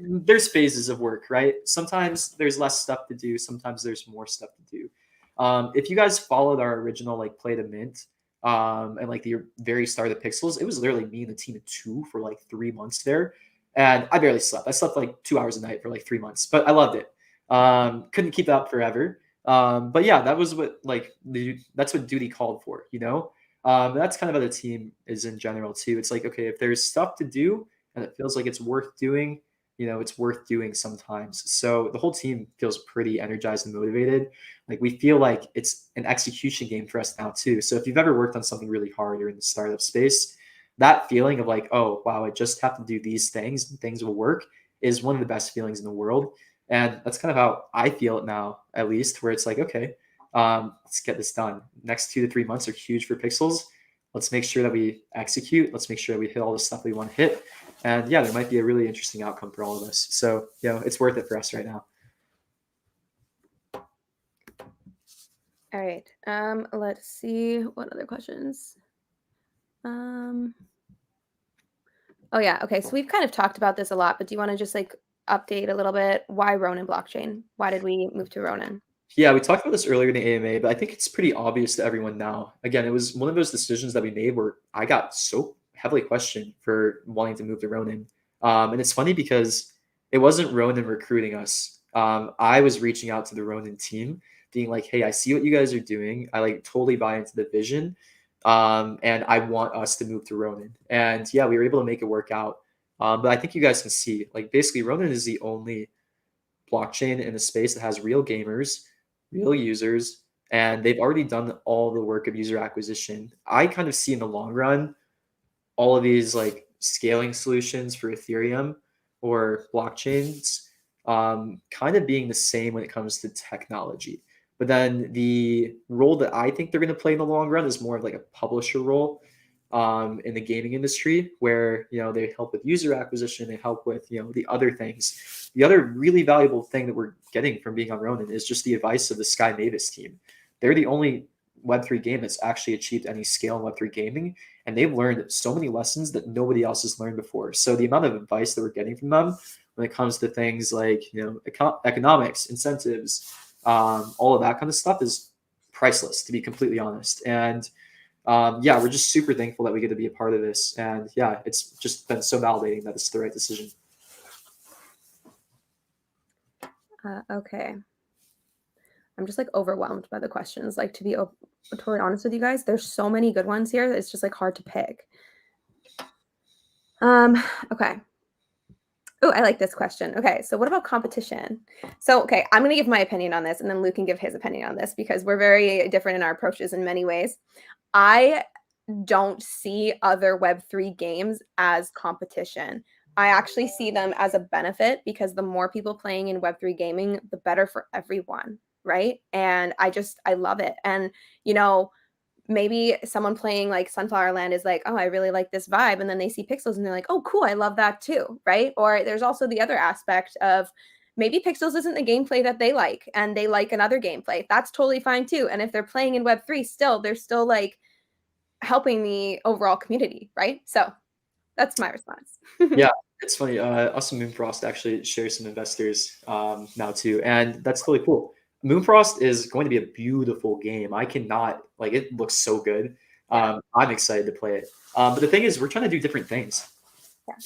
There's phases of work, right? Sometimes there's less stuff to do. Sometimes there's more stuff to do. If you guys followed our original like play to mint and like the very start of the Pixels, it was literally me and a team of 2 for like 3 months there, and I barely slept. I slept like 2 hours a night for like 3 months, but I loved it. Couldn't keep it up forever. But yeah, that was what that's what duty called for, you know. That's kind of how the team is in general too. It's like, okay, if there's stuff to do and it feels like it's worth doing, it's worth doing sometimes. So the whole team feels pretty energized and motivated. Like we feel like it's an execution game for us now too. So if you've ever worked on something really hard or in the startup space, that feeling of like, oh wow, I just have to do these things and things will work is one of the best feelings in the world. And that's kind of how I feel it now, at least, where it's like, okay, let's get this done. Next 2 to 3 months are huge for Pixels. Let's make sure that we execute. Let's make sure that we hit all the stuff we want to hit. And yeah, there might be a really interesting outcome for all of us. So, it's worth it for us right now. All right. Let's see what other questions. Oh yeah. Okay. So we've kind of talked about this a lot, but do you want to just like update a little bit? Why Ronin blockchain? Why did we move to Ronin? Yeah, we talked about this earlier in the AMA, but I think it's pretty obvious to everyone now. Again, it was one of those decisions that we made where I got so heavily questioned for wanting to move to Ronin. And it's funny because it wasn't Ronin recruiting us. I was reaching out to the Ronin team, being like, hey, I see what you guys are doing. I like totally buy into the vision. And I want us to move to Ronin. And yeah, we were able to make it work out. But I think you guys can see, like, basically, Ronin is the only blockchain in the space that has real gamers, real users, and they've already done all the work of user acquisition. I kind of see in the long run all of these like scaling solutions for Ethereum or blockchains kind of being the same when it comes to technology. But then the role that I think they're going to play in the long run is more of like a publisher role in the gaming industry, where they help with user acquisition, they help with the other things. The other really valuable thing that we're getting from being on Ronin is just the advice of the Sky Mavis team. They're the only Web3 game that's actually achieved any scale in Web3 gaming, and they've learned so many lessons that nobody else has learned before. So the amount of advice that we're getting from them when it comes to things like economics, incentives, all of that kind of stuff is priceless, to be completely honest. And yeah, we're just super thankful that we get to be a part of this. And yeah, it's just been so validating that it's the right decision. Okay. I'm just like overwhelmed by the questions. Like, to be totally honest with you guys, there's so many good ones here that it's just like hard to pick. Okay. Oh, I like this question. Okay, so what about competition? So, okay, I'm going to give my opinion on this, and then Luke can give his opinion on this, because we're very different in our approaches in many ways. I don't see other Web3 games as competition. I actually see them as a benefit, because the more people playing in Web3 gaming, the better for everyone, right? And I love it. And, maybe someone playing like Sunflower Land is like, oh, I really like this vibe. And then they see Pixels and they're like, oh, cool, I love that too, right? Or there's also the other aspect of maybe Pixels isn't the gameplay that they like, and they like another gameplay. That's totally fine too. And if they're playing in Web3 still, they're still like helping the overall community, right? So that's my response. Yeah, it's funny. Us and Moonfrost actually share some investors now too, and that's totally cool. Moonfrost is going to be a beautiful game. I cannot, like, it looks so good. I'm excited to play it. But the thing is, we're trying to do different things.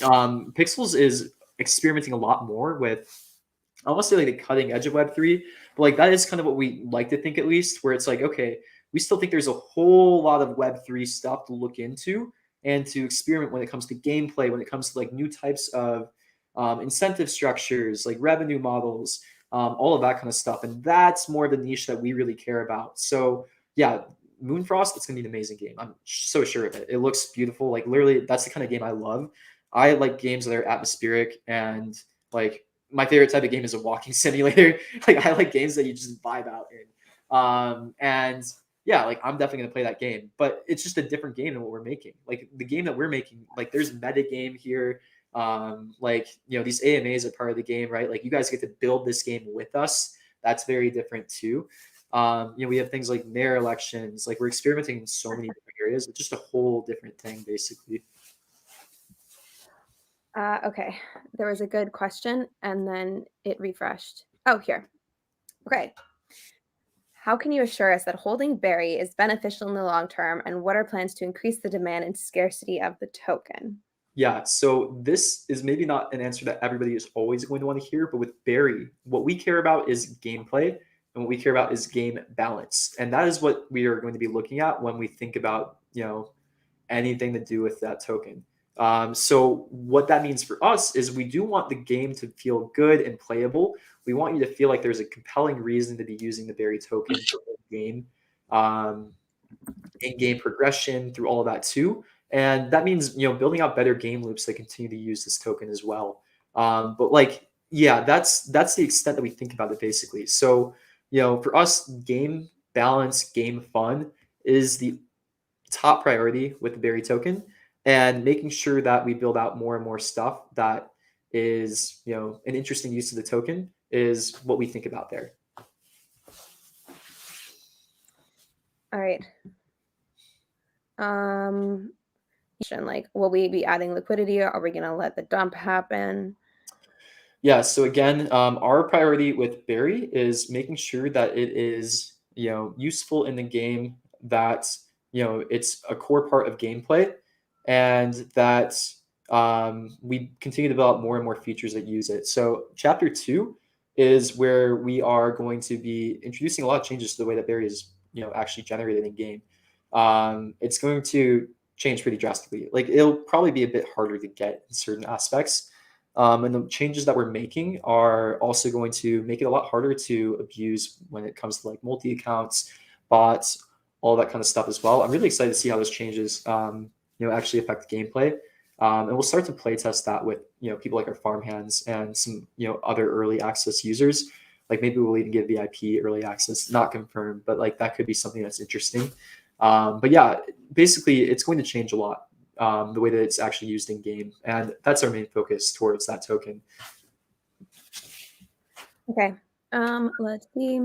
Pixels is experimenting a lot more with, I want to say, like the cutting edge of Web3, but like that is kind of what we like to think, at least, where it's like, okay, we still think there's a whole lot of Web3 stuff to look into and to experiment when it comes to gameplay, when it comes to like new types of incentive structures, like revenue models, all of that kind of stuff. And that's more the niche that we really care about. So yeah, Moonfrost, it's gonna be an amazing game. I'm so sure of it. It looks beautiful. Like literally, that's the kind of game I love. I like games that are atmospheric, and like my favorite type of game is a walking simulator. Like I like games that you just vibe out in. And yeah, like I'm definitely gonna play that game, but it's just a different game than what we're making. Like the game that we're making, like there's meta game here. Like these AMAs are part of the game, right? Like you guys get to build this game with us. That's very different too. We have things like mayor elections. Like we're experimenting in so many different areas. It's just a whole different thing, basically. Okay, there was a good question, and then it refreshed. Oh, here. Okay. How can you assure us that holding Berry is beneficial in the long term, and what are plans to increase the demand and scarcity of the token? Yeah, so this is maybe not an answer that everybody is always going to want to hear, but with Barry, what we care about is gameplay, and what we care about is game balance. And that is what we are going to be looking at when we think about, anything to do with that token. So what that means for us is we do want the game to feel good and playable. We want you to feel like there's a compelling reason to be using the Berry token for the game, in-game progression, through all of that too. And that means building out better game loops that continue to use this token as well. But like, yeah, that's the extent that we think about it, basically. So for us, game balance, game fun is the top priority with the Berry token, and making sure that we build out more and more stuff that is an interesting use of the token is what we think about there. All right. Like, will we be adding liquidity, or are we going to let the dump happen? Yeah, so again, our priority with Berry is making sure that it is useful in the game, that it's a core part of gameplay, and that we continue to develop more and more features that use it. So chapter 2 is where we are going to be introducing a lot of changes to the way that Berry is actually generated in game. It's going to change pretty drastically. Like it'll probably be a bit harder to get in certain aspects. And the changes that we're making are also going to make it a lot harder to abuse when it comes to like multi accounts, bots, all that kind of stuff as well. I'm really excited to see how those changes, actually affect gameplay. And we'll start to play test that with people like our farmhands and some other early access users. Like maybe we'll even give VIP early access, not confirmed, but like that could be something that's interesting. But yeah, basically it's going to change a lot, the way that it's actually used in game, and that's our main focus towards that token. Okay. Let's see.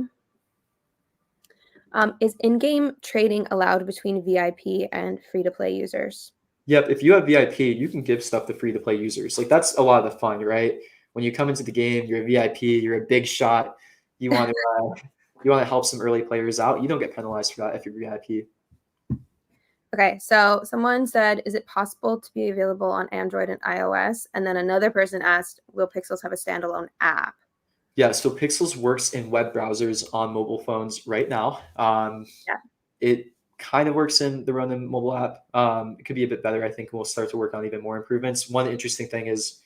Is in-game trading allowed between VIP and free-to-play users? Yep, if you have VIP, you can give stuff to free-to-play users. Like that's a lot of the fun, right? When you come into the game, you're a VIP, you're a big shot. You want to help some early players out. You don't get penalized for that if you're VIP. Okay, so someone said, is it possible to be available on Android and iOS? And then another person asked, will Pixels have a standalone app? Yeah, so Pixels works in web browsers on mobile phones right now. Yeah. It kind of works in the Ronin mobile app. It could be a bit better. I think we'll start to work on even more improvements. One interesting thing is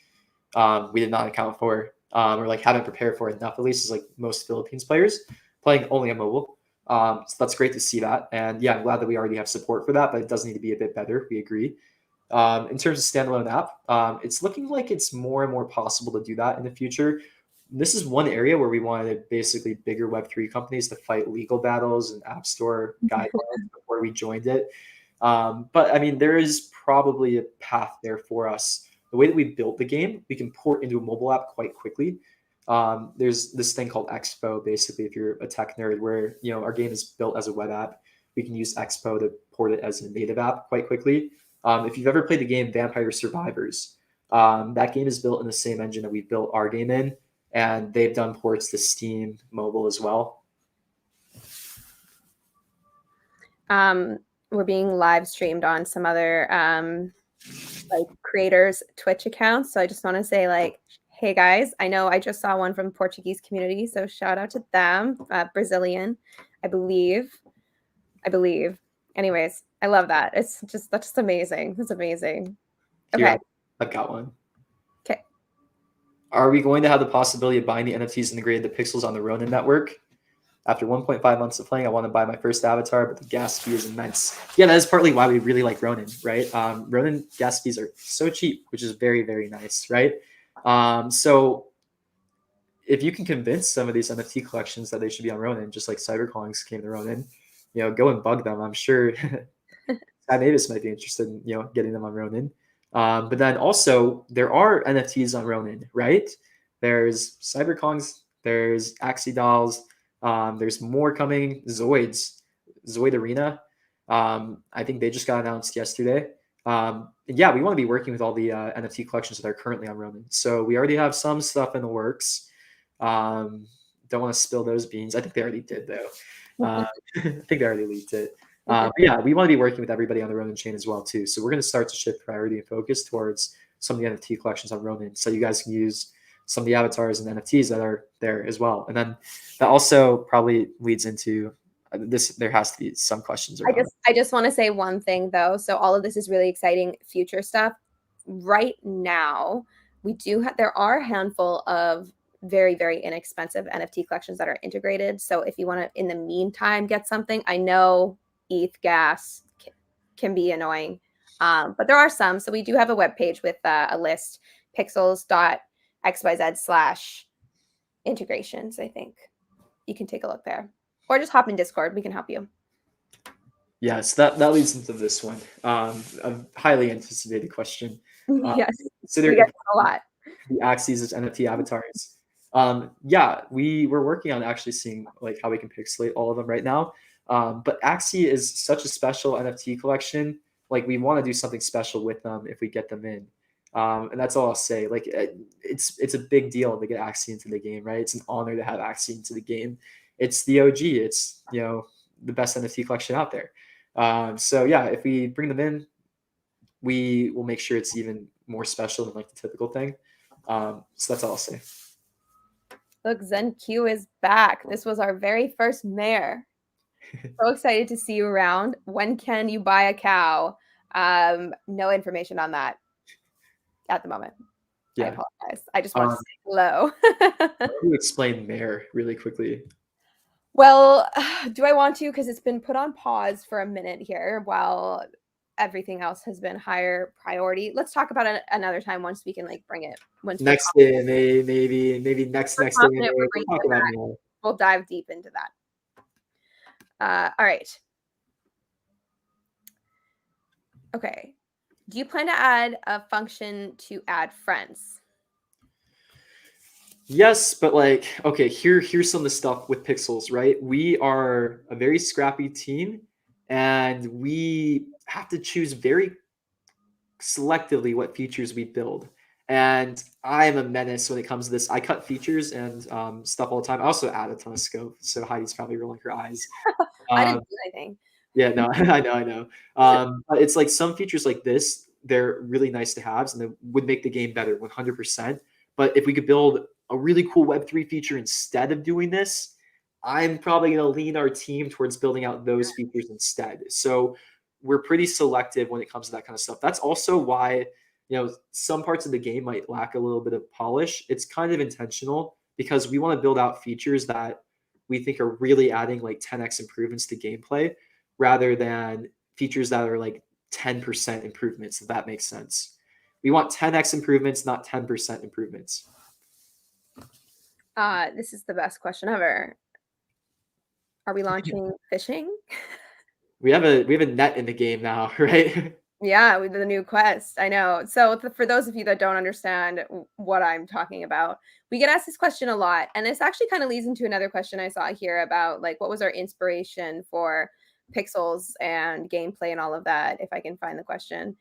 we did not account for, or like haven't prepared for enough, at least, is like most Philippines players playing only on mobile. So that's great to see that. And yeah, I'm glad that we already have support for that, but it does need to be a bit better. We agree. In terms of standalone app, it's looking like it's more and more possible to do that in the future. This is one area where we wanted basically bigger Web3 companies to fight legal battles and App Store guidelines before we joined it. But I mean, there is probably a path there for us. The way that we built the game, we can port into a mobile app quite quickly. There's this thing called Expo, basically, if you're a tech nerd, where our game is built as a web app. We can use Expo to port it as a native app quite quickly. If you've ever played the game Vampire Survivors, that game is built in the same engine that we built our game in, and they've done ports to Steam mobile as well. We're being live streamed on some other like creators' Twitch accounts. So I just want to say, like, hey guys, I know I just saw one from the Portuguese community, so shout out to them. Brazilian, I believe. Anyways, I love that. That's just amazing. That's amazing. Okay. Here, I've got one. Okay. Are we going to have the possibility of buying the NFTs integrated to Pixels on the Ronin network? After 1.5 months of playing, I want to buy my first avatar, but the gas fee is immense. Yeah, that is partly why we really like Ronin, right? Ronin gas fees are so cheap, which is very, very nice, right? So if you can convince some of these NFT collections that they should be on Ronin, just like Cyberkongs came to Ronin, go and bug them. I'm sure Scott Mavis might be interested in getting them on Ronin. But then also there are NFTs on Ronin, right? There's Cyberkongs, there's Axie dolls, there's more coming. Zoid Arena. I think they just got announced yesterday. And yeah, we want to be working with all the NFT collections that are currently on Ronin. So we already have some stuff in the works. Don't want to spill those beans. I think they already did though. I think they already leaked it. But yeah, we want to be working with everybody on the Ronin chain as well too. So we're going to start to shift priority and focus towards some of the NFT collections on Ronin, so you guys can use some of the avatars and NFTs that are there as well. And then that also probably leads into this. There has to be some questions around. I just want to say one thing though. So all of this is really exciting future stuff. Right now, there are a handful of very, very inexpensive NFT collections that are integrated. So if you want to, in the meantime, get something, I know ETH gas can be annoying, but there are some. So we do have a web page with a list, pixels.xyz/integrations. I think you can take a look there, or just hop in Discord. We can help you. Yes, that leads into this one. A highly anticipated question. Yes, Consider we get a lot. The Axies as NFT avatars. Yeah, we're working on actually seeing like how we can pixelate all of them right now. But Axie is such a special NFT collection. Like we want to do something special with them if we get them in. And that's all I'll say. Like it's a big deal to get Axie into the game, right? It's an honor to have Axie into the game. It's the OG. It's the best NFT collection out there. So yeah, if we bring them in, we will make sure it's even more special than like the typical thing. So that's all I'll say. Look, ZenQ is back. This was our very first mayor. So excited to see you around. When can you buy a cow? No information on that at the moment. Yeah. I apologize. I just want to say hello. Can you explain mayor really quickly? Well, do I want to? Because it's been put on pause for a minute here while everything else has been higher priority. Let's talk about it another time once we can like bring it. Once next day, maybe next day. we're We'll bringing talk it about back. more. We'll dive deep into that. All right. Okay. Do you plan to add a function to add friends? Yes, but like, okay, here's some of the stuff with Pixels, right? We are a very scrappy team, and we have to choose very selectively what features we build. And I am a menace when it comes to this. I cut features and stuff all the time. I also add a ton of scope, so Heidi's probably rolling her eyes. I didn't Um, do anything. yeah, no, I know. But it's like some features like this, they're really nice to have, and they would make the game better 100%. But if we could build a really cool Web3 feature instead of doing this, I'm probably going to lean our team towards building out those features instead. So we're pretty selective when it comes to that kind of stuff. That's also why, some parts of the game might lack a little bit of polish. It's kind of intentional because we want to build out features that we think are really adding like 10x improvements to gameplay rather than features that are like 10% improvements, if that makes sense. We want 10x improvements, not 10% improvements. This is the best question ever. Are we launching fishing? We have a net in the game now, right? Yeah, with the new quest. I know. So for those of you that don't understand what I'm talking about, we get asked this question a lot, and this actually kind of leads into another question I saw here about like what was our inspiration for pixels and gameplay and all of that. If I can find the question,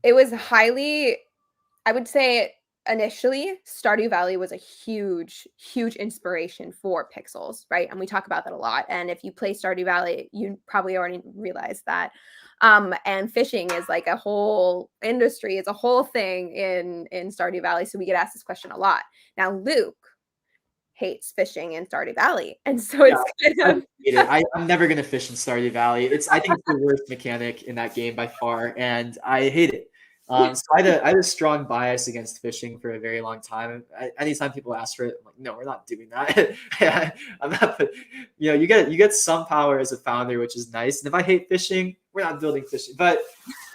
it was highly, I would say initially, Stardew Valley was a huge, huge inspiration for Pixels, right? And we talk about that a lot. And if you play Stardew Valley, you probably already realize that. And fishing is like a whole industry, it's a whole thing in Stardew Valley. So we get asked this question a lot. Now, Luke hates fishing in Stardew Valley. And so it's kind of I'm never gonna fish in Stardew Valley. I think it's the worst mechanic in that game by far, and I hate it. So I had a strong bias against fishing for a very long time. Anytime people ask for it, I'm like, no, we're not doing that. I'm not. You get some power as a founder, which is nice. And if I hate fishing, we're not building fishing. But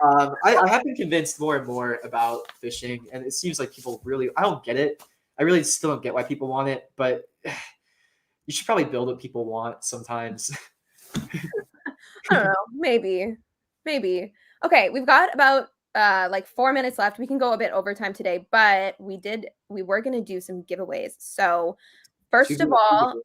I have been convinced more and more about fishing, and it seems like people really. I don't get it. I really still don't get why people want it, but you should probably build what people want sometimes. I don't know, maybe. Okay, we've got about like 4 minutes left. We can go a bit overtime today, but we were going to do some giveaways. So first of all,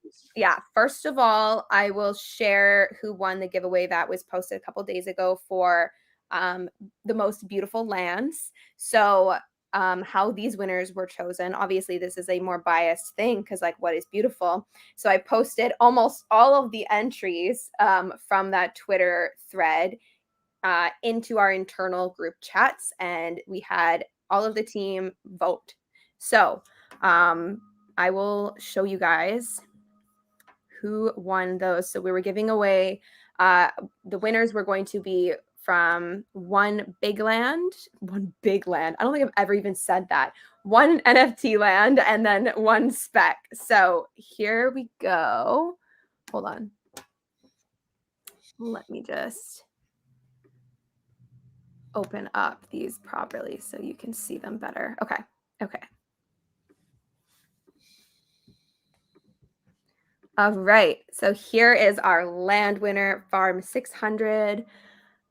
I will share who won the giveaway that was posted a couple days ago for the most beautiful lands. So how these winners were chosen. Obviously, this is a more biased thing because like what is beautiful. So I posted almost all of the entries from that Twitter thread into our internal group chats, and we had all of the team vote. So I will show you guys who won those. So we were giving away, the winners were going to be from one big land. I don't think I've ever even said that. One NFT land and then one spec. So here we go. Hold on. Let me just open up these properly so you can see them better. Okay. All right. So here is our land winner, Farm 600.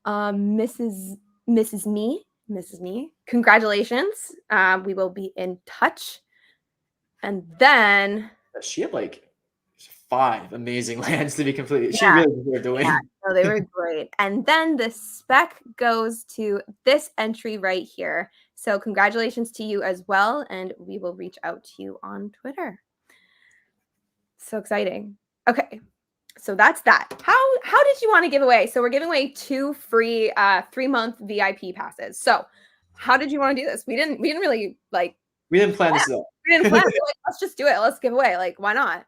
Mrs. Me. Congratulations. We will be in touch. And then She had like 5 amazing lands to be completed. She really deserved to win. Yeah, so they were great. And then the spec goes to this entry right here. So congratulations to you as well. And we will reach out to you on Twitter. So exciting. Okay. So that's that. How did you want to give away? So we're giving away 2 free 3-month VIP passes. So how did you want to do this? We didn't really like. We didn't plan this out. We didn't plan. Like, let's just do it. Let's give away. Like, why not?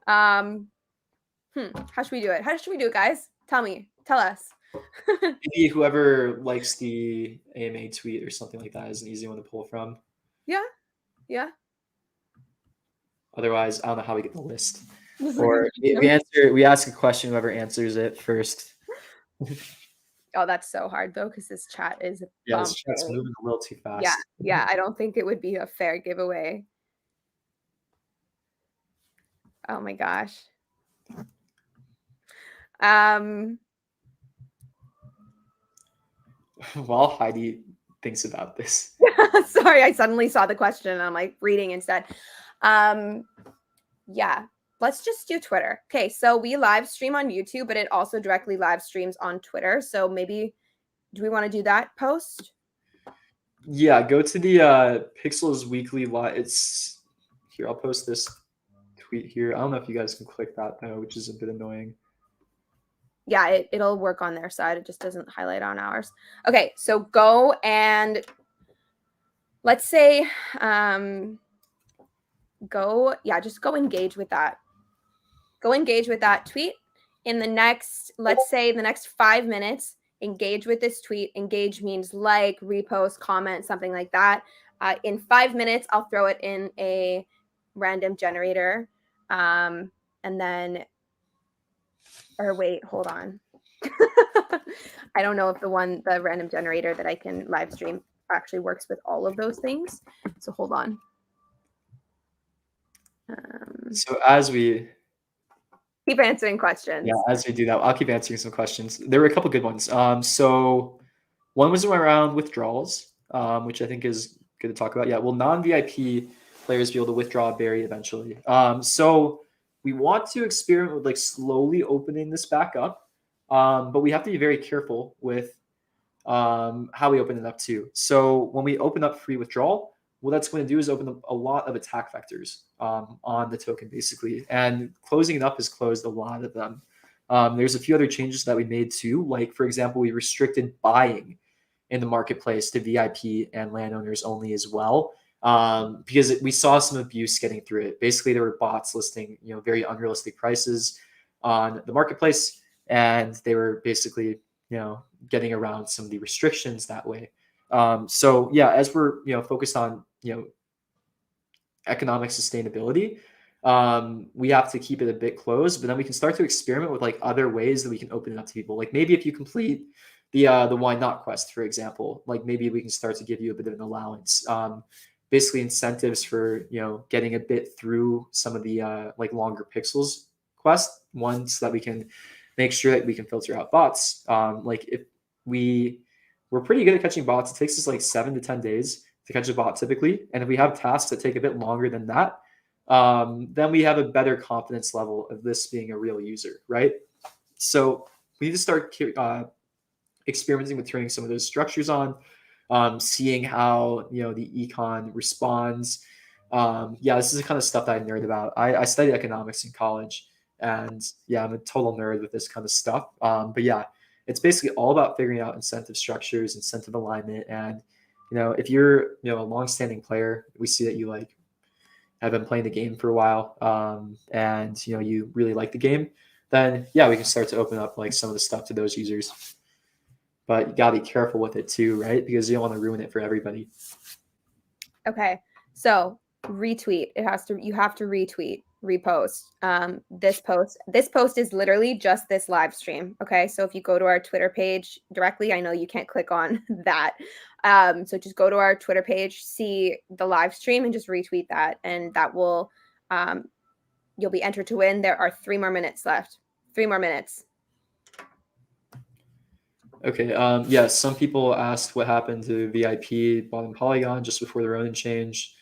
How should we do it? How should we do it, guys? Tell us. Maybe whoever likes the AMA tweet or something like that is an easy one to pull from. Yeah. Otherwise, I don't know how we get the list. Or we ask a question, whoever answers it first Oh, that's so hard though, because this chat is Yeah, this chat's bumping. moving a little too Yeah, fast. yeah, I don't think it would be a fair giveaway. Oh my gosh. Um, While Heidi thinks about this. sorry, I suddenly saw the question and I'm like reading instead. Um, yeah, let's just do Twitter. Okay, so we live stream on YouTube, but it also directly live streams on Twitter. So maybe do we want to do that post? Yeah, go to the Pixels Weekly live. It's here. I'll post this tweet here. I don't know if you guys can click that though, which is a bit annoying. Yeah, it'll work on their side. It just doesn't highlight on ours. Okay, so go and let's say just go engage with that. Go engage with that tweet in the next, let's say the next 5 minutes. Engage with this tweet. Engage means like, repost, comment, something like that. In 5 minutes, I'll throw it in a random generator. And then, or wait, hold on. I don't know if the random generator that I can live stream actually works with all of those things. So hold on. So as we Keep answering questions. as we do that, I'll keep answering some questions. There were a couple good ones. So one was around withdrawals, which I think is good to talk about. Yeah, will non-VIP players be able to withdraw a berry eventually? So we want to experiment with like slowly opening this back up, but we have to be very careful with how we open it up too. So when we open up free withdrawal, what that's going to do is open up a lot of attack vectors on the token, basically. And closing it up has closed a lot of them. There's a few other changes that we made too. Like, for example, we restricted buying in the marketplace to VIP and landowners only as well, because we saw some abuse getting through it. Basically, there were bots listing, very unrealistic prices on the marketplace, and they were basically, getting around some of the restrictions that way. So yeah, as we're focused on economic sustainability, we have to keep it a bit closed, but then we can start to experiment with like other ways that we can open it up to people. Like maybe if you complete the why not quest, for example, like maybe we can start to give you a bit of an allowance. Basically incentives for getting a bit through some of the like longer pixels quest ones, that we can make sure that we can filter out bots. Like if we're pretty good at catching bots, it takes us like 7 to 10 days to catch a bot typically. And if we have tasks that take a bit longer than that, then we have a better confidence level of this being a real user, right? So we need to start experimenting with turning some of those structures on, seeing how the econ responds. This is the kind of stuff that I nerd about. I studied economics in college, and yeah, I'm a total nerd with this kind of stuff. But yeah, it's basically all about figuring out incentive structures, incentive alignment, and if you're a long-standing player, we see that you have been playing the game for a while, and you really like the game, then yeah, we can start to open up like some of the stuff to those users. But you gotta be careful with it too, right? Because you don't want to ruin it for everybody. Okay, so retweet. You have to retweet, repost. This post is literally just this live stream. Okay, so if you go to our Twitter page directly, I know you can't click on that. So just go to our Twitter page, see the live stream, and just retweet that, and that will, you'll be entered to win. There are 3 more minutes left. 3 more minutes. Okay. Some people asked what happened to VIP bottom Polygon just before the Ronin change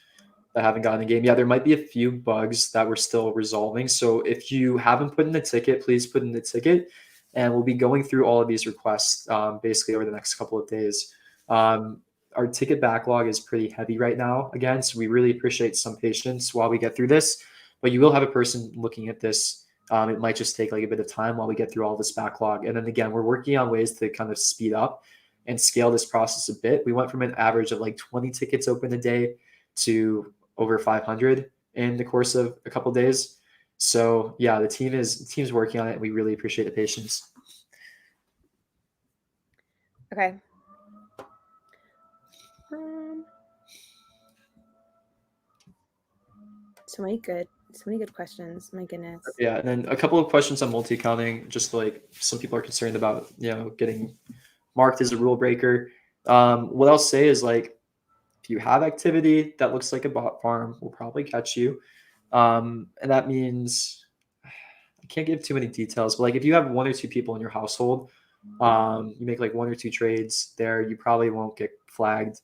that haven't gotten a game. Yeah, there might be a few bugs that we're still resolving. So if you haven't put in the ticket, please put in the ticket, and we'll be going through all of these requests basically over the next couple of days. Our ticket backlog is pretty heavy right now, again, so we really appreciate some patience while we get through this. But you will have a person looking at this. It might just take like a bit of time while we get through all this backlog. And then again, we're working on ways to kind of speed up and scale this process a bit. We went from an average of like 20 tickets open a day to over 500 in the course of a couple of days. So yeah, the team's working on it, and we really appreciate the patience. Okay. So many good So many good questions. My goodness. Yeah, and then a couple of questions on multi-accounting, just like some people are concerned about, getting marked as a rule breaker. What I'll say is like, if you have activity that looks like a bot farm, we'll probably catch you. And that means I can't give too many details, but like if you have one or two people in your household, you make like one or two trades there, you probably won't get flagged.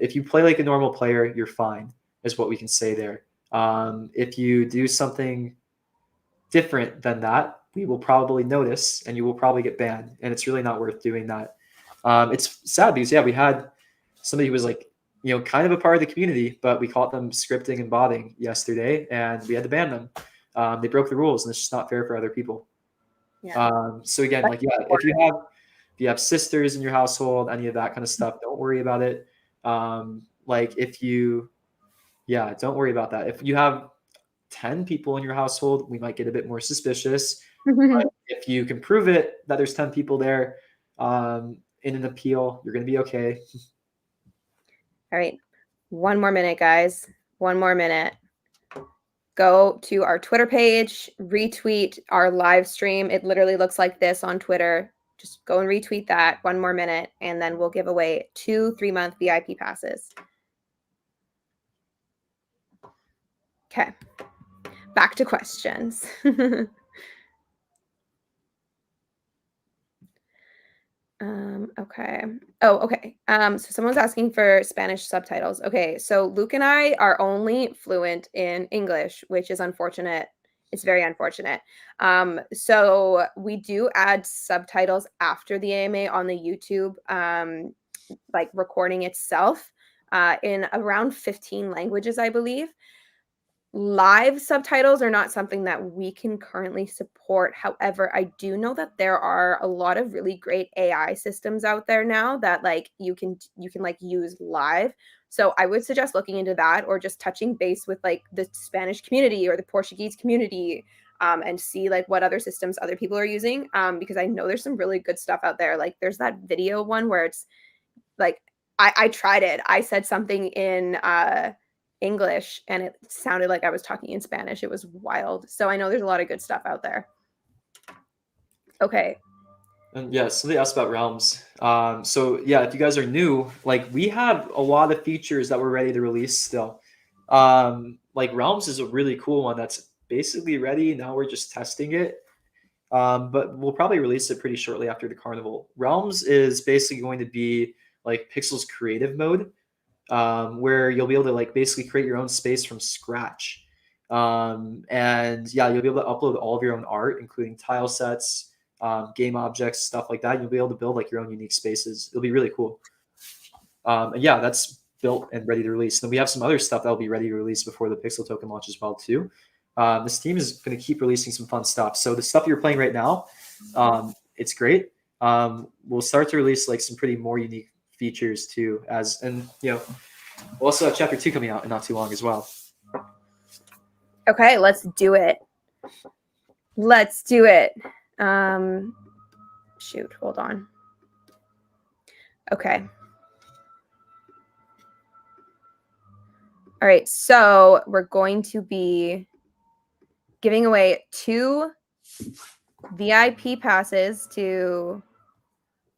If you play like a normal player, you're fine, is what we can say there. If you do something different than that, we will probably notice and you will probably get banned. And it's really not worth doing that. It's sad because, yeah, we had somebody who was like, kind of a part of the community, but we caught them scripting and botting yesterday and we had to ban them. They broke the rules and it's just not fair for other people. Yeah. So again, like, yeah, if you have sisters in your household, any of that kind of stuff, don't worry about it. Like don't worry about that. If you have 10 people in your household, we might get a bit more suspicious. But if you can prove it that there's 10 people there in an appeal, you're going to be okay. All right. One more minute, guys. One more minute. Go to our Twitter page, retweet our live stream. It literally looks like this on Twitter. Just go and retweet that. One more minute, and then we'll give away 2 3-month VIP passes. Okay. Back to questions. Okay. Oh, okay. So someone's asking for Spanish subtitles. Okay, so Luke and I are only fluent in English, which is unfortunate. It's very unfortunate. So we do add subtitles after the AMA on the YouTube, like recording itself, in around 15 languages, I believe. Live subtitles are not something that we can currently support. However, I do know that there are a lot of really great AI systems out there now that like you can like use live. So I would suggest looking into that or just touching base with like the Spanish community or the Portuguese community, and see like what other systems other people are using, because I know there's some really good stuff out there. Like there's that video one where it's like I tried it. I said something in English and it sounded like I was talking in Spanish. It was wild. So I know there's a lot of good stuff out there. Okay. And yeah, somebody asked about realms. So yeah, if you guys are new, like we have a lot of features that we're ready to release still. Like realms is a really cool one that's basically ready. Now we're just testing it. But we'll probably release it pretty shortly after the carnival. Realms is basically going to be like Pixel's creative mode, where you'll be able to like basically create your own space from scratch. And yeah, you'll be able to upload all of your own art, including tile sets, game objects, stuff like that. You'll be able to build like your own unique spaces. It'll be really cool. And yeah, that's built and ready to release. Then we have some other stuff that'll be ready to release before the Pixel token launch as well too. This team is going to keep releasing some fun stuff. So the stuff you're playing right now, it's great. We'll start to release like some pretty more unique features too, we'll also have chapter 2 coming out in not too long as well. Okay, let's do it. Let's do it. Shoot, hold on. Okay. All right, so we're going to be giving away 2 VIP passes to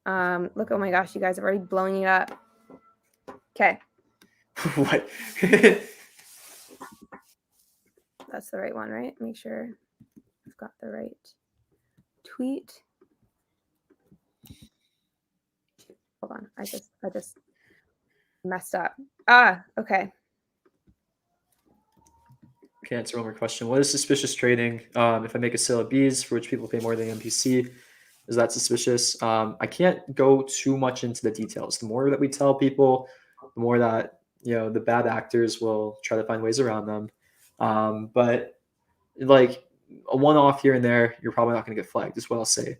look, oh my gosh, you guys are already blowing it up. Okay. What? That's the right one, right? Make sure I've got the right tweet. Hold on. I just messed up. Okay. Okay, answer one more question. What is suspicious trading? If I make a sale of bees for which people pay more than NPC, is that suspicious? I can't go too much into the details. The more that we tell people, the more that the bad actors will try to find ways around them. But like a one-off here and there, you're probably not going to get flagged, is what I'll say.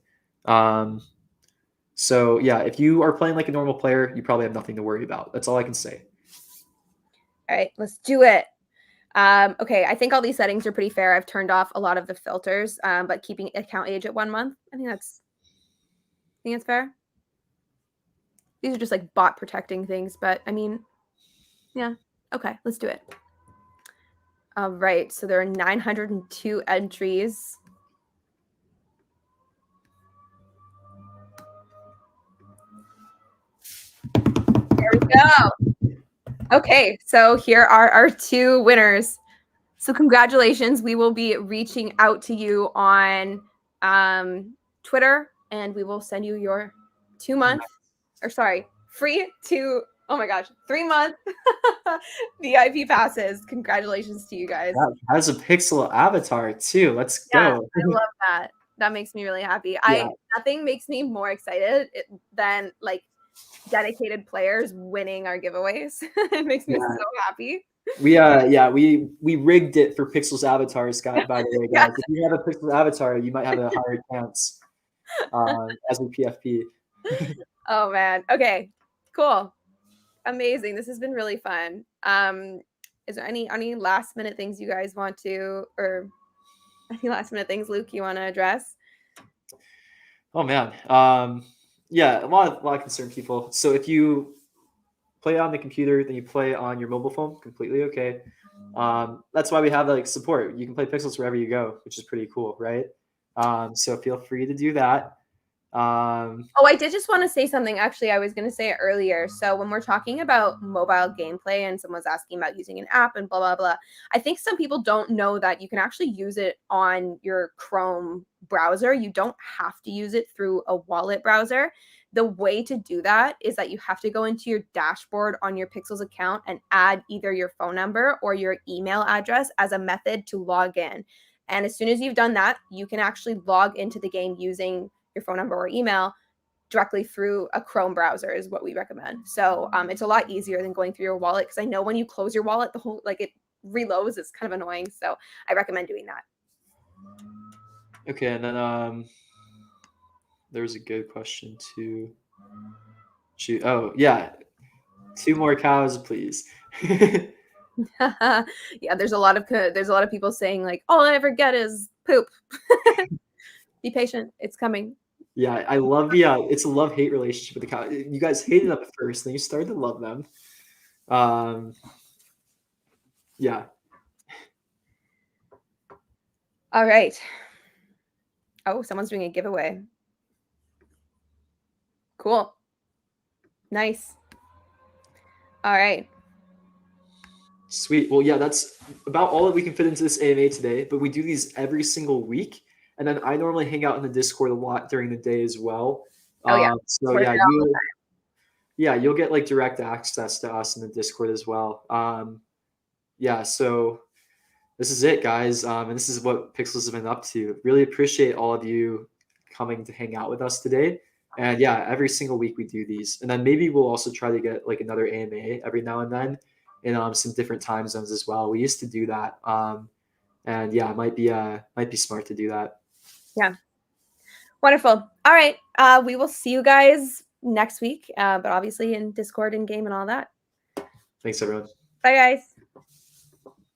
So yeah, if you are playing like a normal player, you probably have nothing to worry about. That's all I can say. All right, let's do it. Okay, I think all these settings are pretty fair. I've turned off a lot of the filters, but keeping account age at 1 month, I think that's fair. These are just like bot protecting things, but I mean, yeah. Okay, let's do it. All right, so there are 902 entries. There we go. Okay, so here are our two winners. So congratulations. We will be reaching out to you on Twitter, and we will send you your 2-month, or sorry, free 3-month VIP passes. Congratulations to you guys. That has a pixel avatar too. Let's Yeah, go. I love that. That makes me really happy. Yeah. Nothing makes me more excited than like dedicated players winning our giveaways. It makes me so happy. We rigged it for Pixel's avatars, Scott, by the way, guys. If you have a Pixel avatar, you might have a higher chance as a PFP. Oh man. Okay. Cool. Amazing. This has been really fun. Is there any last minute things you guys want to, or any last minute things, Luke, you want to address? Oh man. Yeah, a lot of concerned people. So if you play on the computer, then you play on your mobile phone, completely okay. That's why we have like support. You can play Pixels wherever you go, which is pretty cool, right? So feel free to do that. Oh, I did just want to say something. Actually, I was going to say it earlier. So when we're talking about mobile gameplay and someone's asking about using an app and blah, blah, blah, I think some people don't know that you can actually use it on your Chrome browser. You don't have to use it through a wallet browser. The way to do that is that you have to go into your dashboard on your Pixels account and add either your phone number or your email address as a method to log in. And as soon as you've done that, you can actually log into the game using your phone number or email directly through a Chrome browser is what we recommend. So it's a lot easier than going through your wallet, because I know when you close your wallet, the whole it reloads. It's kind of annoying. So I recommend doing that. Okay, and then there's a good question too. Oh yeah, 2 more cows, please. Yeah, there's a lot of people saying like, all I ever get is poop. Be patient, it's coming. Yeah, I love the it's a love-hate relationship with the cow. You guys hated them at first, then you started to love them. Yeah. All right. Oh, someone's doing a giveaway. Cool. Nice. All right. Sweet. Well, yeah, that's about all that we can fit into this AMA today, but we do these every single week. And then I normally hang out in the Discord a lot during the day as well. Oh yeah. So yeah, you'll get like direct access to us in the Discord as well. Yeah, so this is it, guys. And this is what Pixels have been up to. Really appreciate all of you coming to hang out with us today. And yeah, every single week we do these. And then maybe we'll also try to get like another AMA every now and then in some different time zones as well. We used to do that. And yeah, it might be smart to do that. Yeah. Wonderful. All right. We will see you guys next week, but obviously in Discord and game and all that. Thanks, everyone. Bye, guys.